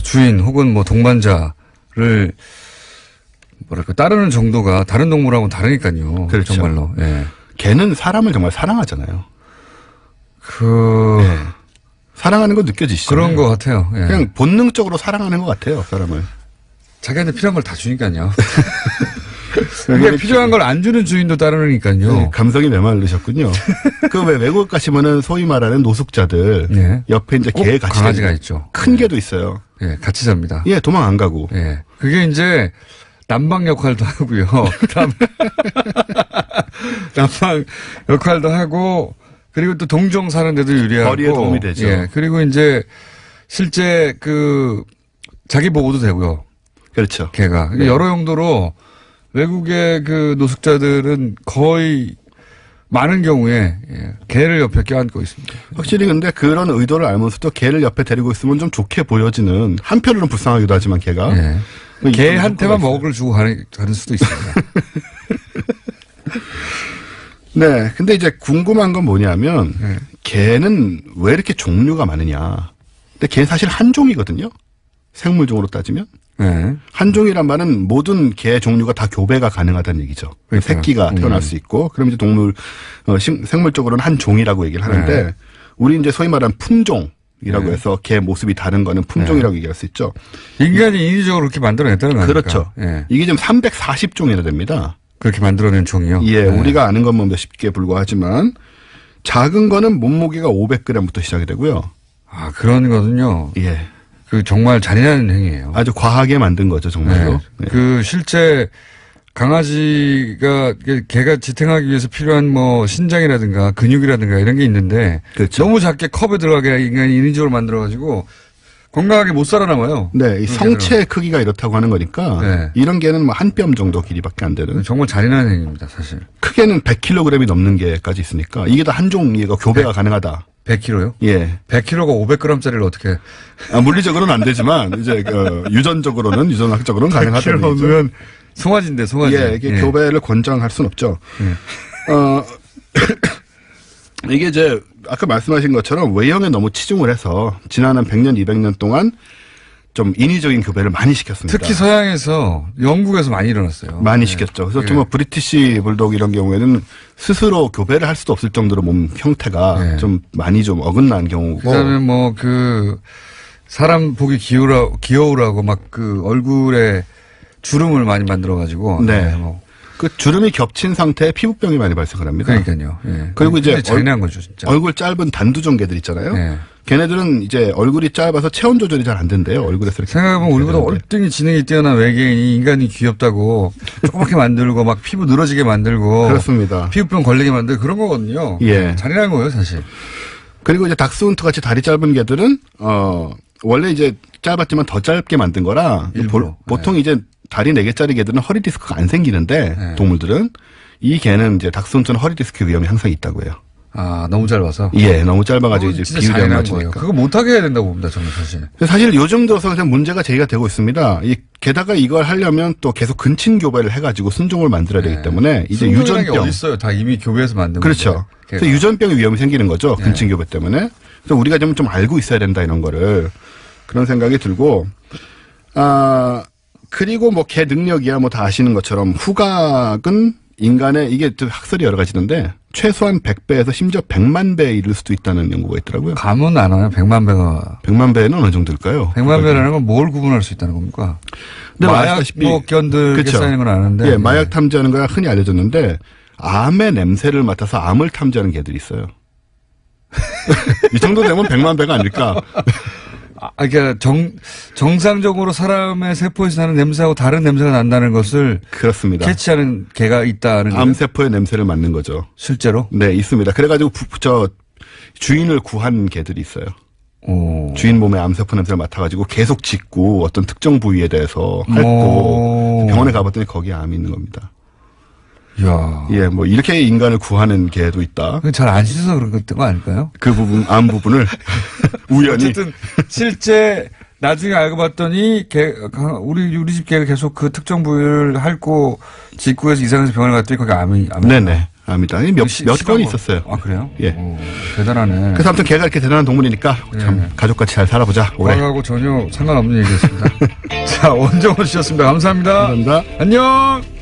주인 혹은 뭐 동반자를 뭐랄까 따르는 정도가 다른 동물하고는 다르니까요. 그렇죠. 정말로. 예. 개는 사람을 정말 사랑하잖아요. 예. 사랑하는 거 느껴지시죠? 그런 것 같아요. 예. 그냥 본능적으로 사랑하는 것 같아요, 사람을. 자기한테 필요한 걸 다 주니까요. 그게 필요한 걸 안 주는 주인도 따르니까요. 네, 감성이 메말르셨군요. 그 왜 외국 가시면은 소위 말하는 노숙자들 네. 옆에 이제 꼭 개 같이 강아지가 있죠. 큰 개도 있어요. 예, 같이 잡니다. 예, 도망 안 가고. 예. 그게 이제 난방 역할도 하고요. 그다음에 난방 역할도 하고 그리고 또 동종 사는 데도 유리하고 거리에 도움이 되죠. 예. 그리고 이제 실제 그 자기 보호도 되고요. 그렇죠. 개가 네. 여러 용도로 외국의 그 노숙자들은 거의 많은 경우에 예, 개를 옆에 껴안고 있습니다. 확실히 근데 그런 의도를 알면서도 개를 옆에 데리고 있으면 좀 좋게 보여지는 한편으로는 불쌍하기도 하지만 개가 예. 그 개한테만 있어요. 먹을 걸 주고 가는 수도 있습니다. 네. 근데 이제 궁금한 건 뭐냐면 네. 개는 왜 이렇게 종류가 많으냐. 근데 개는 사실 한 종이거든요. 생물종으로 따지면. 네. 한 종이란 말은 모든 개 종류가 다 교배가 가능하다는 얘기죠. 그렇죠. 새끼가 태어날 수 있고, 그럼 이제 동물, 생물적으로는 한 종이라고 얘기를 하는데, 네. 우리 이제 소위 말하는 품종이라고 네. 해서 개 모습이 다른 거는 품종이라고 얘기할 수 있죠. 인간이 인위적으로 그렇게 만들어냈다는 거니까. 그렇죠. 예. 이게 지금 340종이나 됩니다. 그렇게 만들어낸 종이요. 예, 네. 우리가 아는 것만 몇십 개에 불과하지만, 작은 거는 몸무게가 500g부터 시작이 되고요. 아, 그런 거는요. 예. 그 정말 잔인한 행위예요. 아주 과하게 만든 거죠, 정말로. 네. 네. 그 실제 강아지가 개가 지탱하기 위해서 필요한 뭐 신장이라든가 근육이라든가 이런 게 있는데 그렇죠. 너무 작게 컵에 들어가게 인간이 인위적으로 만들어가지고 건강하게 못 살아남아요. 네, 이 성체 크기가 이렇다고 하는 거니까 네. 이런 개는 뭐 한 뼘 정도 길이밖에 안 되는. 정말 잔인한 행위입니다, 사실. 크게는 100kg이 넘는 개까지 있으니까 이게 다 한 종이가 교배가 가능하다. 100kg요? 예. 100kg가 500g짜리를 어떻게 물리적으로는 안 되지만 이제 유전학적으로는 가능하다는 얘기죠. 그러면 송아지인데 송아지. 예, 이게 교배를 권장할 수는 없죠. 이게 이제 아까 말씀하신 것처럼 외형에 너무 치중을 해서 지난 한 100년, 200년 동안 좀 인위적인 교배를 많이 시켰습니다. 특히 서양에서 영국에서 많이 일어났어요. 많이 네. 시켰죠. 그래서 예. 정말 브리티시 불독 이런 경우에는 스스로 교배를 할 수도 없을 정도로 몸 형태가 예. 좀 많이 좀 어긋난 경우고. 그다음에 뭐 그 사람 보기 귀여우라고 막 그 얼굴에 주름을 많이 만들어가지고. 네. 뭐. 그 주름이 겹친 상태에 피부병이 많이 발생을 합니다. 그러니까요. 예. 그리고 이제 잔인한 거죠, 진짜. 얼굴 짧은 단두종 개들 있잖아요. 예. 걔네들은 이제 얼굴이 짧아서 체온 조절이 잘 안 된대요. 얼굴에서 이렇게. 생각해보면 우리보다 되는데. 월등히 지능이 뛰어난 외계인이 인간이 귀엽다고 조그맣게 만들고 막 피부 늘어지게 만들고. 그렇습니다. 피부병 걸리게 만들고 그런 거거든요. 예. 잔인한 거예요, 사실. 그리고 이제 닥스훈트 같이 다리 짧은 개들은 원래 이제 짧았지만 더 짧게 만든 거라 일부러. 보통 이제 다리 4개짜리 개들은 허리 디스크가 안 생기는데 네. 동물들은 이 개는 이제 닥스훈트는 허리 디스크 위험이 항상 있다고 해요. 아, 너무 짧아서. 예, 너무 짧아가지고 이제 진짜 비율이 안 잔인한 거예요. 맞으니까. 그거 못하게 해야 된다고 봅니다, 저는 사실. 사실 요즘 들어서 그냥 문제가 제기가 되고 있습니다. 게다가 이걸 하려면 또 계속 근친 교배를 해가지고 순종을 만들어야 되기 때문에 이제 순종이라는 게 유전병. 어디 있어요? 다 이미 교배에서 만든 그렇죠. 건데. 그래서 유전병의 위험이 생기는 거죠. 근친 교배 때문에. 그래서 우리가 좀 알고 있어야 된다 이런 거를 그런 생각이 들고 그리고 뭐 개 능력이야 뭐 다 아시는 것처럼 후각은 인간의 이게 또 학설이 여러 가지던데 최소한 100배에서 심지어 100만 배에 이를 수도 있다는 연구가 있더라고요. 감은 안 와요. 100만 배가. 100만 배는 어느 정도일까요? 100만 배라는 건 뭘 구분할 수 있다는 겁니까? 근데 마약 아시다시피- 목견들에게 그쵸. 쌓이는 건 아는데. 예, 마약 탐지하는 거가 흔히 알려졌는데 암의 냄새를 맡아서 암을 탐지하는 개들이 있어요. 이 정도 되면 100만 배가 아닐까? 그러니까 정상적으로 사람의 세포에서 나는 냄새하고 다른 냄새가 난다는 것을 그렇습니다. 캐치하는 개가 있다는 거예요? 암세포의 냄새를 맡는 거죠. 실제로? 네, 있습니다. 그래가지고 주인을 구한 개들이 있어요. 오. 주인 몸에 암세포 냄새를 맡아가지고 계속 짖고 어떤 특정 부위에 대해서 핥고 오. 병원에 가봤더니 거기에 암이 있는 겁니다. 이야. 예, 뭐 이렇게 인간을 구하는 개도 있다. 잘 안 씻어서 그런 거 아닐까요? 그 부분, 암 부분을 우연히. 어쨌든 실제 나중에 알고 봤더니 우리 집 개가 계속 그 특정 부위를 핥고 짖고해서 이상해서 병원에 갔더니 거기 암이. 네네. 암이다. 몇 건이 있었어요. 아, 그래요? 예. 오, 대단하네. 그래서 아무튼 개가 이렇게 대단한 동물이니까 참 가족같이 잘 살아보자. 올해. 과거하고 전혀 상관없는 얘기였습니다. 자, 원정원 씨였습니다. 감사합니다. 감사합니다. 안녕!